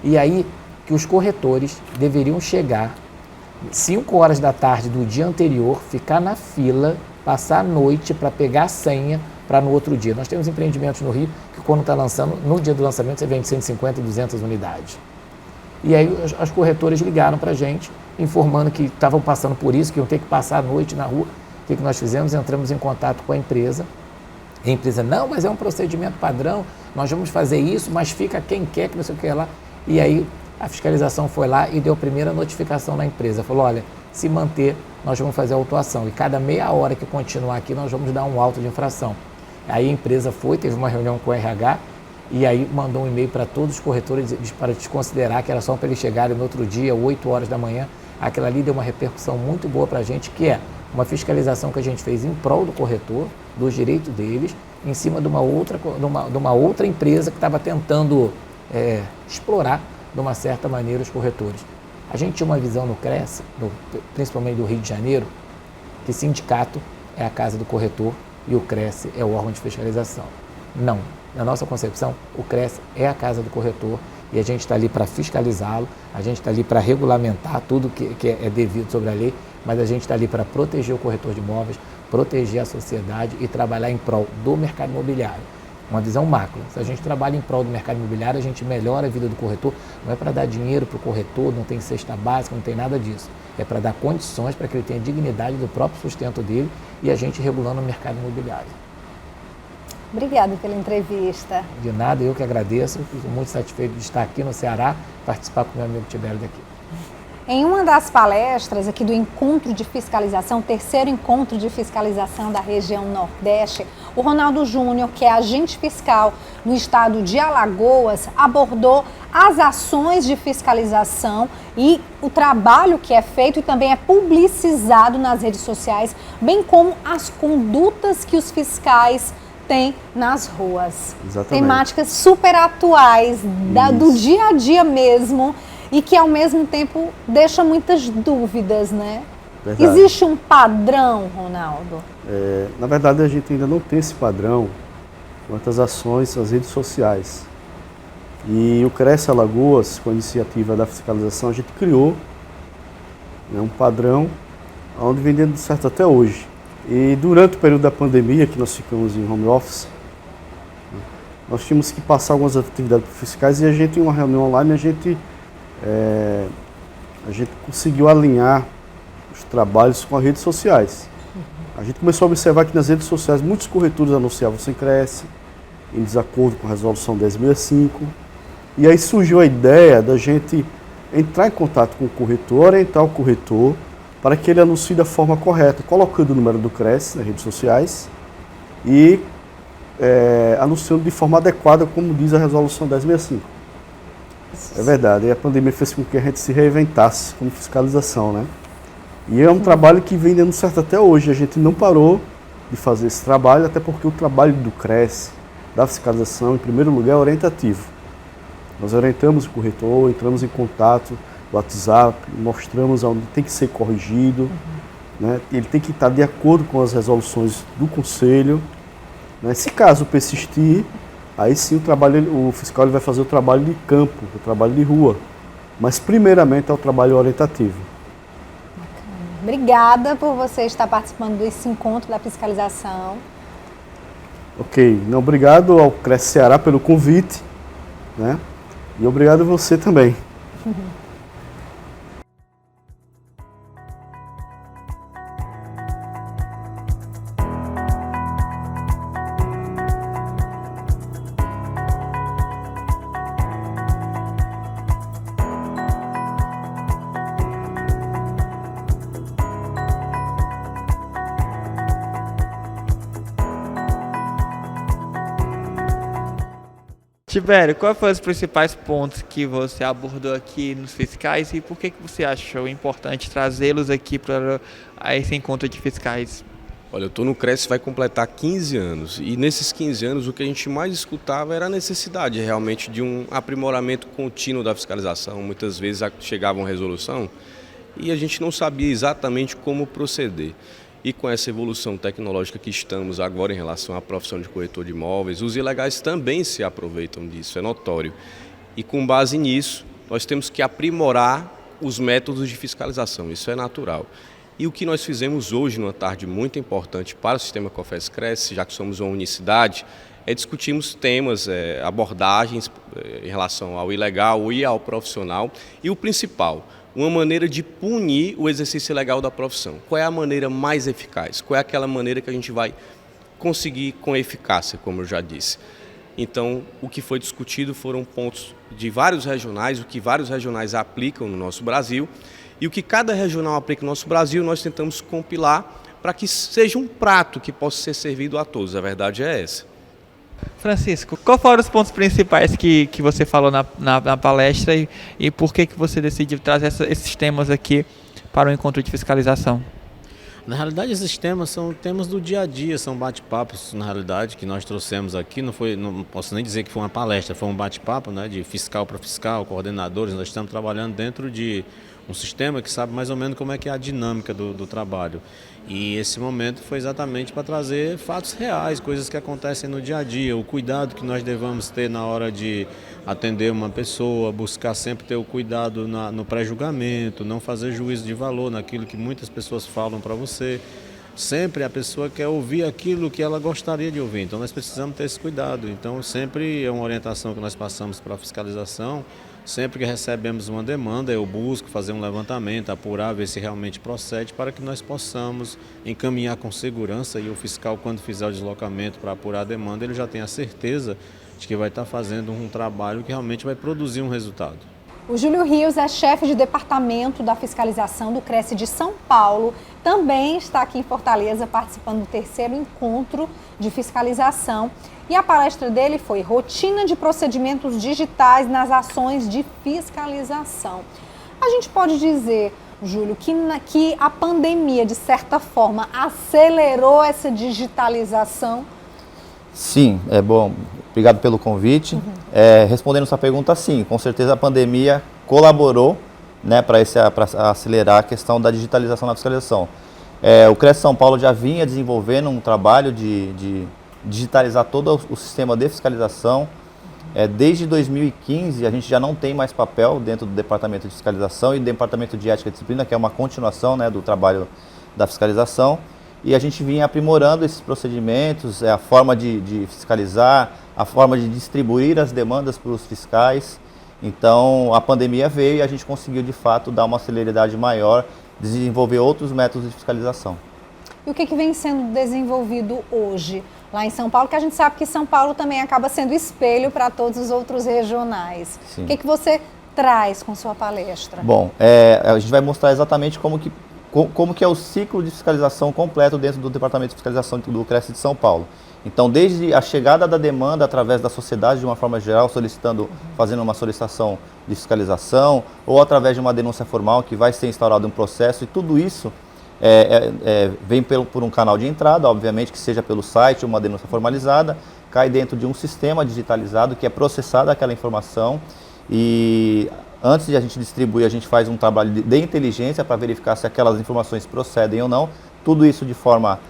Speaker 16: E aí, que os corretores deveriam chegar 5 horas da tarde do dia anterior, ficar na fila, passar a noite para pegar a senha para no outro dia. Nós temos empreendimentos no Rio que quando está lançando, no dia do lançamento você vende 150 e 200 unidades. E aí as corretoras ligaram para a gente, informando que estavam passando por isso, que iam ter que passar a noite na rua. O que nós fizemos? Entramos em contato com a empresa. A empresa, não, mas é um procedimento padrão, nós vamos fazer isso, mas fica quem quer, que não sei o que lá. E aí a fiscalização foi lá e deu a primeira notificação na empresa. Falou, olha, se manter, nós vamos fazer a autuação. E cada meia hora que continuar aqui, nós vamos dar um auto de infração. Aí a empresa teve uma reunião com o RH e aí mandou um e-mail para todos os corretores para desconsiderar que era só para eles chegarem no outro dia, 8 horas da manhã. Aquela ali deu uma repercussão muito boa para a gente, que é uma fiscalização que a gente fez em prol do corretor, dos direitos deles, em cima de uma outra empresa que estava tentando explorar, de uma certa maneira, os corretores. A gente tinha uma visão no CRES, principalmente do Rio de Janeiro, que sindicato é a casa do corretor e o CRES é o órgão de fiscalização. Não. Na nossa concepção, o CRES é a casa do corretor e a gente está ali para fiscalizá-lo, a gente está ali para regulamentar tudo que é devido sobre a lei, mas a gente está ali para proteger o corretor de imóveis, proteger a sociedade e trabalhar em prol do mercado imobiliário. Uma visão macro. Se a gente trabalha em prol do mercado imobiliário, a gente melhora a vida do corretor. Não é para dar dinheiro para o corretor, não tem cesta básica, não tem nada disso. É para dar condições para que ele tenha dignidade do próprio sustento dele e a gente regulando o mercado imobiliário.
Speaker 1: Obrigada pela entrevista.
Speaker 16: De nada, eu que agradeço. Fico muito satisfeito de estar aqui no Ceará, participar com o meu amigo Tibério daqui.
Speaker 1: Em uma das palestras aqui do Encontro de Fiscalização, 3º Encontro de Fiscalização da região Nordeste, o Ronaldo Júnior, que é agente fiscal no estado de Alagoas, abordou as ações de fiscalização e o trabalho que é feito e também é publicizado nas redes sociais, bem como as condutas que os fiscais têm nas ruas.
Speaker 17: Exatamente.
Speaker 1: Temáticas super atuais, do dia a dia mesmo, e que ao mesmo tempo deixa muitas dúvidas, né?
Speaker 17: Verdade.
Speaker 1: Existe um padrão, Ronaldo?
Speaker 17: Na verdade, a gente ainda não tem esse padrão quanto às ações nas redes sociais. E o Cresce Alagoas, com a iniciativa da fiscalização, a gente criou, né, um padrão onde vem dando certo até hoje. E durante o período da pandemia, que nós ficamos em home office, nós tínhamos que passar algumas atividades fiscais e a gente, em uma reunião online, a gente conseguiu alinhar os trabalhos com as redes sociais. A gente começou a observar que nas redes sociais muitos corretores anunciavam sem Cresce, em desacordo com a resolução 1065. E aí surgiu a ideia da gente entrar em contato com o corretor, orientar o corretor para que ele anuncie da forma correta, colocando o número do Cresce nas redes sociais e anunciando de forma adequada, como diz a resolução 1065. É verdade, e a pandemia fez com que a gente se reinventasse como fiscalização, né? E é um trabalho que vem dando certo até hoje. A gente não parou de fazer esse trabalho, até porque o trabalho do Cresce, da fiscalização, em primeiro lugar, é orientativo. Nós orientamos o corretor, entramos em contato no WhatsApp, mostramos onde tem que ser corrigido, né? Ele tem que estar de acordo com as resoluções do Conselho, né? Se caso persistir, aí sim o fiscal ele vai fazer o trabalho de campo, o trabalho de rua. Mas primeiramente é o trabalho orientativo.
Speaker 1: Obrigada por você estar participando desse encontro da fiscalização.
Speaker 17: Ok, obrigado ao Cresce Ceará pelo convite, né? E obrigado a você também.
Speaker 5: Tibério, quais foram os principais pontos que você abordou aqui nos fiscais e por que você achou importante trazê-los aqui para esse encontro de fiscais?
Speaker 18: Olha, eu estou no Cresce, vai completar 15 anos e nesses 15 anos o que a gente mais escutava era a necessidade realmente de um aprimoramento contínuo da fiscalização. Muitas vezes chegava uma resolução e a gente não sabia exatamente como proceder. E com essa evolução tecnológica que estamos agora em relação à profissão de corretor de imóveis, os ilegais também se aproveitam disso, é notório. E com base nisso, nós temos que aprimorar os métodos de fiscalização, isso é natural. E o que nós fizemos hoje, numa tarde muito importante para o sistema COFES-Cresce, já que somos uma unicidade, é discutirmos temas, abordagens em relação ao ilegal e ao profissional. E o principal, uma maneira de punir o exercício ilegal da profissão. Qual é a maneira mais eficaz? Qual é aquela maneira que a gente vai conseguir com eficácia, como eu já disse? Então, o que foi discutido foram pontos de vários regionais, o que vários regionais aplicam no nosso Brasil, e o que cada regional aplica no nosso Brasil, nós tentamos compilar para que seja um prato que possa ser servido a todos. A verdade é essa.
Speaker 5: Francisco, quais foram os pontos principais que você falou na palestra e por que você decidiu trazer esses temas aqui para o encontro de fiscalização?
Speaker 19: Na realidade, esses temas são temas do dia a dia, são bate-papos, na realidade, que nós trouxemos aqui. Não posso nem dizer que foi uma palestra, foi um bate-papo, né, de fiscal para fiscal, coordenadores. Nós estamos trabalhando dentro de um sistema que sabe mais ou menos como é que é a dinâmica do trabalho. E esse momento foi exatamente para trazer fatos reais, coisas que acontecem no dia a dia, o cuidado que nós devemos ter na hora de atender uma pessoa, buscar sempre ter o cuidado no pré-julgamento, não fazer juízo de valor naquilo que muitas pessoas falam para você. Sempre a pessoa quer ouvir aquilo que ela gostaria de ouvir, então nós precisamos ter esse cuidado. Então sempre é uma orientação que nós passamos para a fiscalização. Sempre que recebemos uma demanda, eu busco fazer um levantamento, apurar, ver se realmente procede, para que nós possamos encaminhar com segurança e o fiscal, quando fizer o deslocamento para apurar a demanda, ele já tem a certeza de que vai estar fazendo um trabalho que realmente vai produzir um resultado.
Speaker 1: O Júlio Rios é chefe de departamento da fiscalização do Cresce de São Paulo, também está aqui em Fortaleza participando do 3º encontro de fiscalização. E a palestra dele foi Rotina de Procedimentos Digitais nas Ações de Fiscalização. A gente pode dizer, Júlio, que a pandemia, de certa forma, acelerou essa digitalização?
Speaker 20: Sim, é bom. Obrigado pelo convite. Respondendo sua pergunta, sim, com certeza a pandemia colaborou né, para acelerar a questão da digitalização na fiscalização. O CRES São Paulo já vinha desenvolvendo um trabalho de digitalizar todo o sistema de fiscalização. Desde 2015 a gente já não tem mais papel dentro do Departamento de Fiscalização e do Departamento de Ética e Disciplina, que é uma continuação, né, do trabalho da fiscalização. E a gente vinha aprimorando esses procedimentos, a forma de fiscalizar, a forma de distribuir as demandas para os fiscais. Então a pandemia veio e a gente conseguiu de fato dar uma celeridade maior, desenvolver outros métodos de fiscalização.
Speaker 1: E o que vem sendo desenvolvido hoje lá em São Paulo, que a gente sabe que São Paulo também acaba sendo espelho para todos os outros regionais? Sim. O que você traz com sua palestra?
Speaker 20: Bom, a gente vai mostrar exatamente como que é o ciclo de fiscalização completo dentro do Departamento de Fiscalização do CRES de São Paulo. Então, desde a chegada da demanda através da sociedade de uma forma geral, fazendo uma solicitação de fiscalização, ou através de uma denúncia formal que vai ser instaurado um processo, e tudo isso vem por um canal de entrada, obviamente que seja pelo site, uma denúncia formalizada, cai dentro de um sistema digitalizado que é processada aquela informação, e antes de a gente distribuir, a gente faz um trabalho de inteligência para verificar se aquelas informações procedem ou não, tudo isso de forma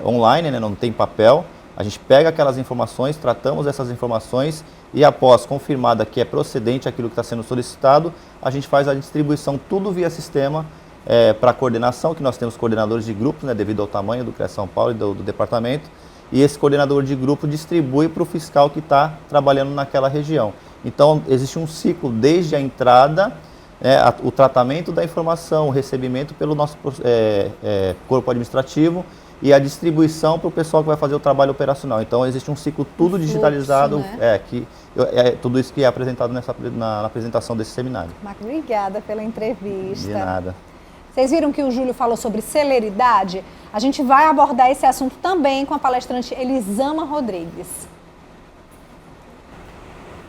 Speaker 20: online, né, não tem papel. A gente pega aquelas informações, tratamos essas informações e após confirmada que é procedente aquilo que está sendo solicitado, a gente faz a distribuição tudo via sistema para coordenação, que nós temos coordenadores de grupos, né, devido ao tamanho do CRES São Paulo e do departamento, e esse coordenador de grupo distribui para o fiscal que está trabalhando naquela região. Então existe um ciclo desde a entrada, o tratamento da informação, o recebimento pelo nosso corpo administrativo, e a distribuição para o pessoal que vai fazer o trabalho operacional. Então existe um ciclo tudo digitalizado, né? Tudo isso que é apresentado na apresentação desse seminário.
Speaker 1: Obrigada pela entrevista.
Speaker 20: De nada.
Speaker 1: Vocês viram que o Júlio falou sobre celeridade? A gente vai abordar esse assunto também com a palestrante Elisama Rodrigues.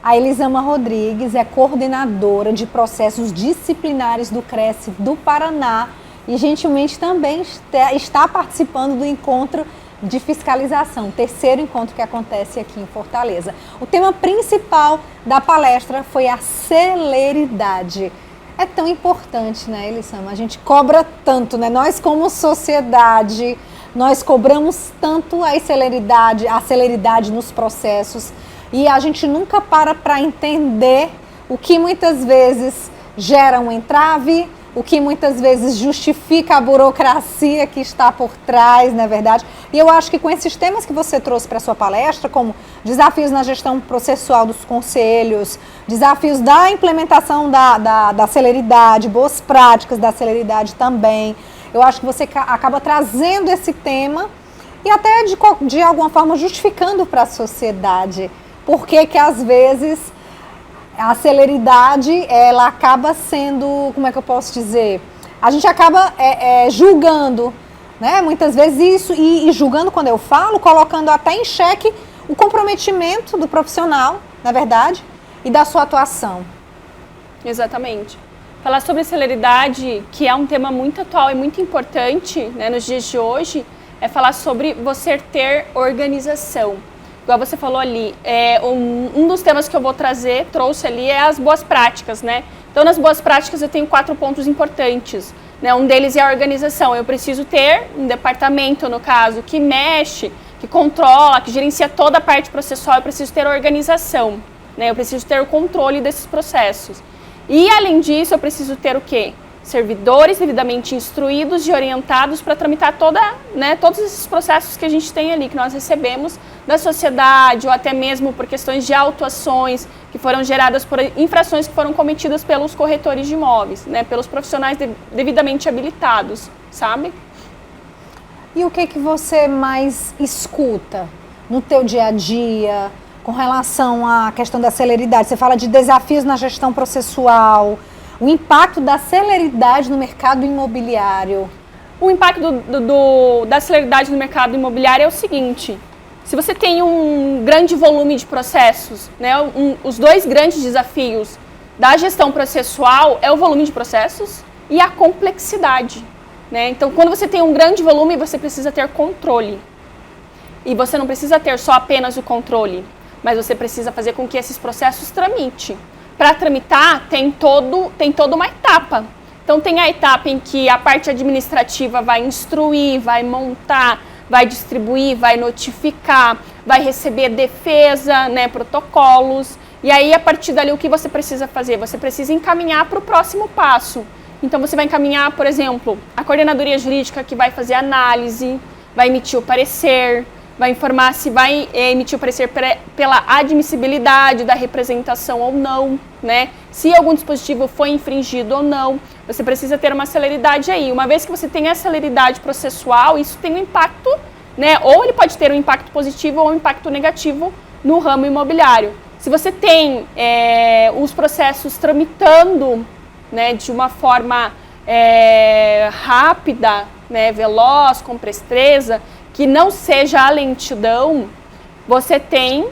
Speaker 1: A Elisama Rodrigues é coordenadora de processos disciplinares do CRES do Paraná, e gentilmente também está participando do encontro de fiscalização, terceiro encontro que acontece aqui em Fortaleza. O tema principal da palestra foi a celeridade. É tão importante, né, Elisama? A gente cobra tanto, né? Nós como sociedade, nós cobramos tanto a celeridade nos processos, e a gente nunca para entender o que muitas vezes gera um entrave, o que muitas vezes justifica a burocracia que está por trás, não é verdade? E eu acho que com esses temas que você trouxe para a sua palestra, como desafios na gestão processual dos conselhos, desafios da implementação da celeridade, boas práticas da celeridade também, eu acho que você acaba trazendo esse tema e até de alguma forma justificando para a sociedade por que às vezes a celeridade, ela acaba sendo, como é que eu posso dizer? A gente acaba julgando, né? Muitas vezes isso, e julgando, quando eu falo, colocando até em xeque o comprometimento do profissional, na verdade, e da sua atuação.
Speaker 21: Exatamente. Falar sobre celeridade, que é um tema muito atual e muito importante, né, nos dias de hoje, é falar sobre você ter organização. Igual você falou ali, um dos temas que eu trouxe ali é as boas práticas, né? Então, nas boas práticas eu tenho 4 pontos importantes, né? Um deles é a organização. Eu preciso ter um departamento, no caso, que mexe, que controla, que gerencia toda a parte processual. Eu preciso ter organização, né? Eu preciso ter o controle desses processos. E, além disso, eu preciso ter o quê? Servidores devidamente instruídos e orientados para tramitar todos esses processos que a gente tem ali, que nós recebemos da sociedade, ou até mesmo por questões de autuações que foram geradas por infrações que foram cometidas pelos corretores de imóveis, né, pelos profissionais devidamente habilitados, sabe?
Speaker 1: E o que você mais escuta no teu dia a dia com relação à questão da celeridade? Você fala de desafios na gestão processual, o impacto da celeridade no mercado imobiliário.
Speaker 21: O impacto da celeridade no mercado imobiliário é o seguinte: se você tem um grande volume de processos, né, os 2 grandes desafios da gestão processual é o volume de processos e a complexidade, né? Então, quando você tem um grande volume, você precisa ter controle. E você não precisa ter só apenas o controle, mas você precisa fazer com que esses processos tramitem. para tramitar tem toda uma etapa. Então tem a etapa em que a parte administrativa vai instruir, vai montar, vai distribuir, vai notificar, vai receber defesa, né, protocolos. E aí, a partir dali, o que você precisa fazer? Você precisa encaminhar para o próximo passo. Então, você vai encaminhar, por exemplo, a coordenadoria jurídica que vai fazer análise, vai emitir o parecer, vai informar se vai emitir o parecer pela admissibilidade da representação ou não, né? Se algum dispositivo foi infringido ou não. Você precisa ter uma celeridade aí. Uma vez que você tem a celeridade processual, isso tem um impacto, né? Ou ele pode ter um impacto positivo ou um impacto negativo no ramo imobiliário. Se você tem os processos tramitando, né, de uma forma rápida, né, veloz, com presteza, que não seja a lentidão, você tem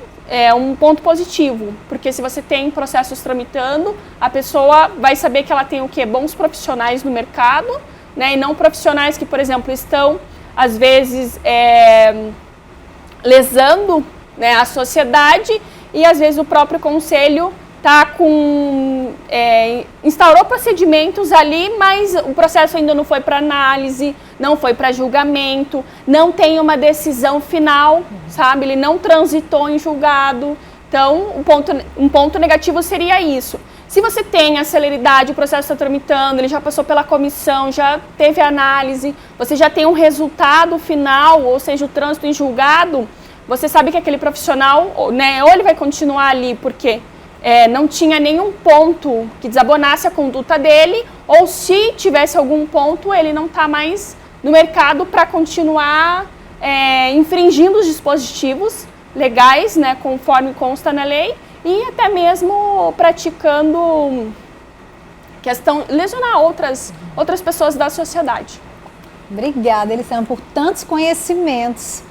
Speaker 21: um ponto positivo. Porque se você tem processos tramitando, a pessoa vai saber que ela tem o quê? Bons profissionais no mercado, né, e não profissionais que, por exemplo, estão, às vezes, lesando, né, a sociedade, e às vezes o próprio conselho instaurou procedimentos ali, mas o processo ainda não foi para análise, não foi para julgamento, não tem uma decisão final, sabe? Ele não transitou em julgado. Então, um ponto negativo seria isso. Se você tem a celeridade, o processo está tramitando, ele já passou pela comissão, já teve análise, você já tem um resultado final, ou seja, o trânsito em julgado, você sabe que aquele profissional, né, ou ele vai continuar ali porque não tinha nenhum ponto que desabonasse a conduta dele, ou se tivesse algum ponto, ele não está mais no mercado para continuar infringindo os dispositivos legais, né, conforme consta na lei, e até mesmo praticando lesionar outras pessoas da sociedade.
Speaker 1: Obrigada, Eliciana, por tantos conhecimentos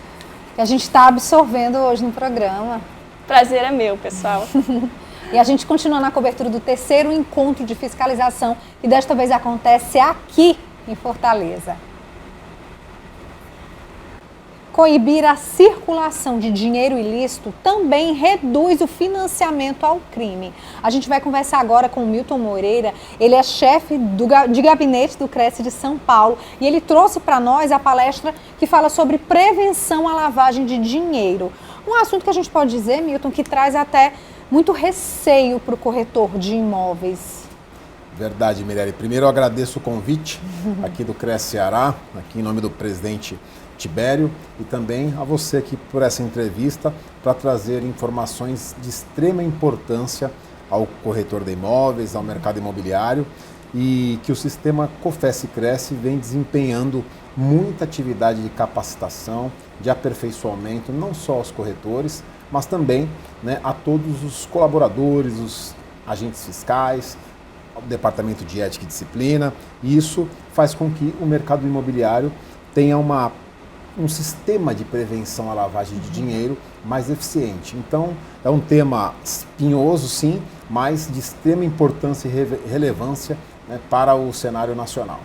Speaker 1: que a gente está absorvendo hoje no programa.
Speaker 21: Prazer é meu, pessoal.
Speaker 1: E a gente continua na cobertura do terceiro encontro de fiscalização, que desta vez acontece aqui em Fortaleza. Coibir a circulação de dinheiro ilícito também reduz o financiamento ao crime. A gente vai conversar agora com o Milton Moreira, ele é chefe de gabinete do Cresce de São Paulo e ele trouxe para nós a palestra que fala sobre prevenção à lavagem de dinheiro. Um assunto que a gente pode dizer, Milton, que traz até muito receio para o corretor de imóveis.
Speaker 2: Verdade, Mirelle. Primeiro eu agradeço o convite aqui do Cresce Ceará, aqui em nome do presidente Tibério, e também a você aqui por essa entrevista para trazer informações de extrema importância ao corretor de imóveis, ao mercado imobiliário, e que o sistema COFES Cresce vem desempenhando muita atividade de capacitação, de aperfeiçoamento, não só aos corretores, mas também, né, a todos os colaboradores, os agentes fiscais, o departamento de ética e disciplina. E isso faz com que o mercado imobiliário tenha um sistema de prevenção à lavagem de dinheiro mais eficiente. Então, é um tema espinhoso, sim, mas de extrema importância e relevância, né, para o cenário nacional.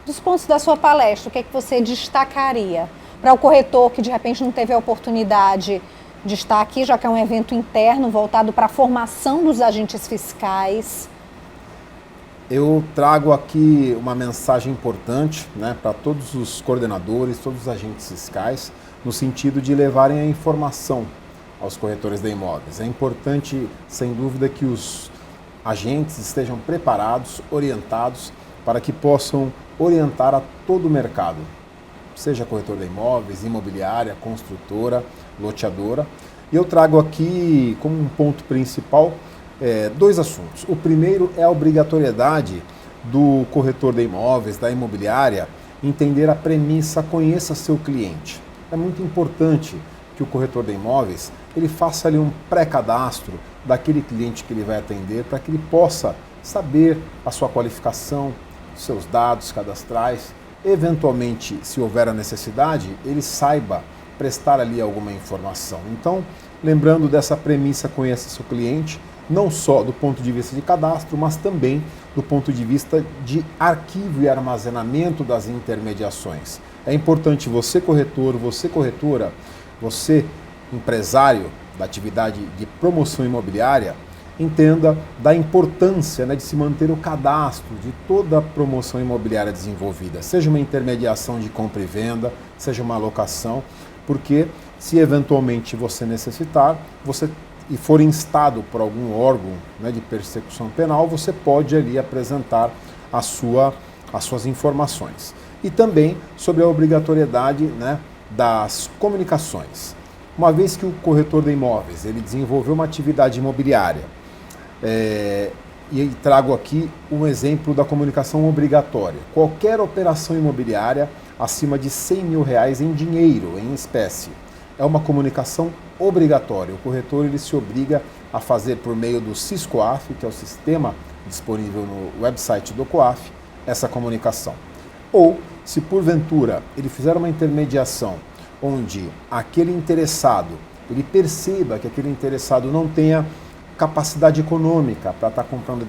Speaker 1: Dos pontos da sua palestra, o que é que você destacaria para o corretor que de repente não teve a oportunidade de estar aqui, já que é um evento interno voltado para a formação dos agentes fiscais?
Speaker 2: Eu trago aqui uma mensagem importante, né, para todos os coordenadores, todos os agentes fiscais, no sentido de levarem a informação aos corretores de imóveis. É importante, sem dúvida, que os agentes estejam preparados, orientados, para que possam orientar a todo o mercado, seja corretor de imóveis, imobiliária, construtora, loteadora. E eu trago aqui como um ponto principal dois assuntos. O primeiro é a obrigatoriedade do corretor de imóveis, da imobiliária, entender a premissa conheça seu cliente. É muito importante que o corretor de imóveis ele faça ali um pré-cadastro daquele cliente que ele vai atender, para que ele possa saber a sua qualificação, seus dados cadastrais, eventualmente, se houver a necessidade, ele saiba prestar ali alguma informação. Então, lembrando dessa premissa conheça seu cliente, não só do ponto de vista de cadastro, mas também do ponto de vista de arquivo e armazenamento das intermediações. É importante você corretor, você corretora, você empresário da atividade de promoção imobiliária, entenda da importância, né, de se manter o cadastro de toda a promoção imobiliária desenvolvida, seja uma intermediação de compra e venda, seja uma locação, porque se eventualmente você necessitar, e for instado por algum órgão, né, de persecução penal, você pode ali apresentar as suas informações. E também sobre a obrigatoriedade, né, das comunicações. Uma vez que o corretor de imóveis ele desenvolveu uma atividade imobiliária, e trago aqui um exemplo da comunicação obrigatória. Qualquer operação imobiliária acima de R$100 mil em dinheiro, em espécie, é uma comunicação obrigatória. O corretor ele se obriga a fazer por meio do SIS-COAF, que é o sistema disponível no website do COAF, essa comunicação. Ou, se porventura ele fizer uma intermediação onde aquele interessado, ele perceba que aquele interessado não tenha capacidade econômica para estar comprando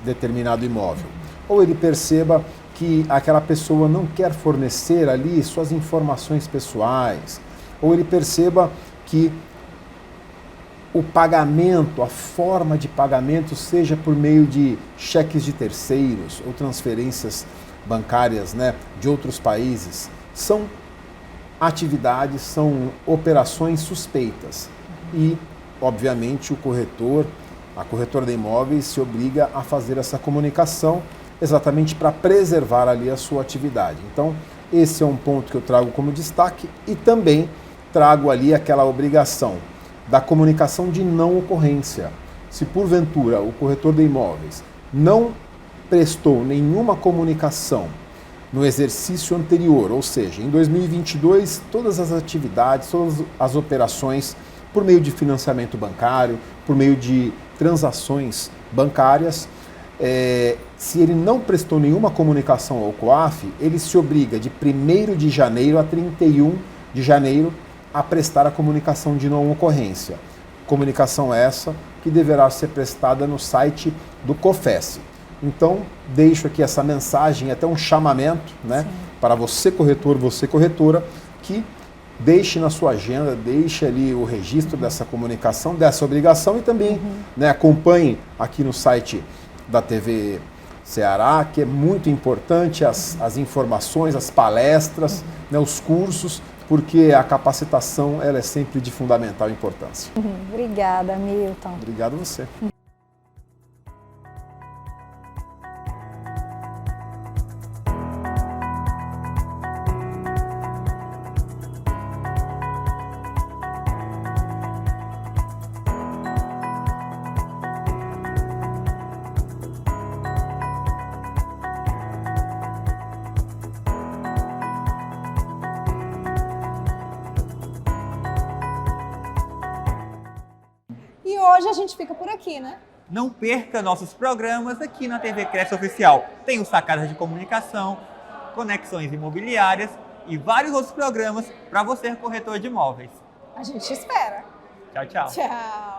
Speaker 2: determinado imóvel, ou ele perceba que aquela pessoa não quer fornecer ali suas informações pessoais, ou ele perceba que o pagamento, a forma de pagamento seja por meio de cheques de terceiros ou transferências bancárias, né, de outros países, são atividades, são operações suspeitas. E, obviamente, a corretora de imóveis se obriga a fazer essa comunicação exatamente para preservar ali a sua atividade. Então, esse é um ponto que eu trago como destaque e também trago ali aquela obrigação da comunicação de não ocorrência. Se porventura o corretor de imóveis não prestou nenhuma comunicação no exercício anterior, ou seja, em 2022, todas as atividades, todas as operações por meio de financiamento bancário, por meio de transações bancárias, se ele não prestou nenhuma comunicação ao COAF, ele se obriga de 1º de janeiro a 31 de janeiro a prestar a comunicação de não ocorrência. Comunicação essa que deverá ser prestada no site do COFES. Então, deixo aqui essa mensagem, até um chamamento, né, para você corretor, você corretora, que deixe na sua agenda, deixe ali o registro dessa comunicação, dessa obrigação e também né, acompanhe aqui no site da TV Ceará, que é muito importante as informações, as palestras, né, os cursos, porque a capacitação ela é sempre de fundamental importância.
Speaker 1: Obrigada, Milton.
Speaker 2: Obrigado a você.
Speaker 1: E hoje a gente fica por aqui, né?
Speaker 5: Não perca nossos programas aqui na TV Cresce Oficial. Tem o Sacadas de Comunicação, Conexões Imobiliárias e vários outros programas para você, corretor de imóveis.
Speaker 1: A gente espera.
Speaker 5: Tchau, tchau.
Speaker 1: Tchau.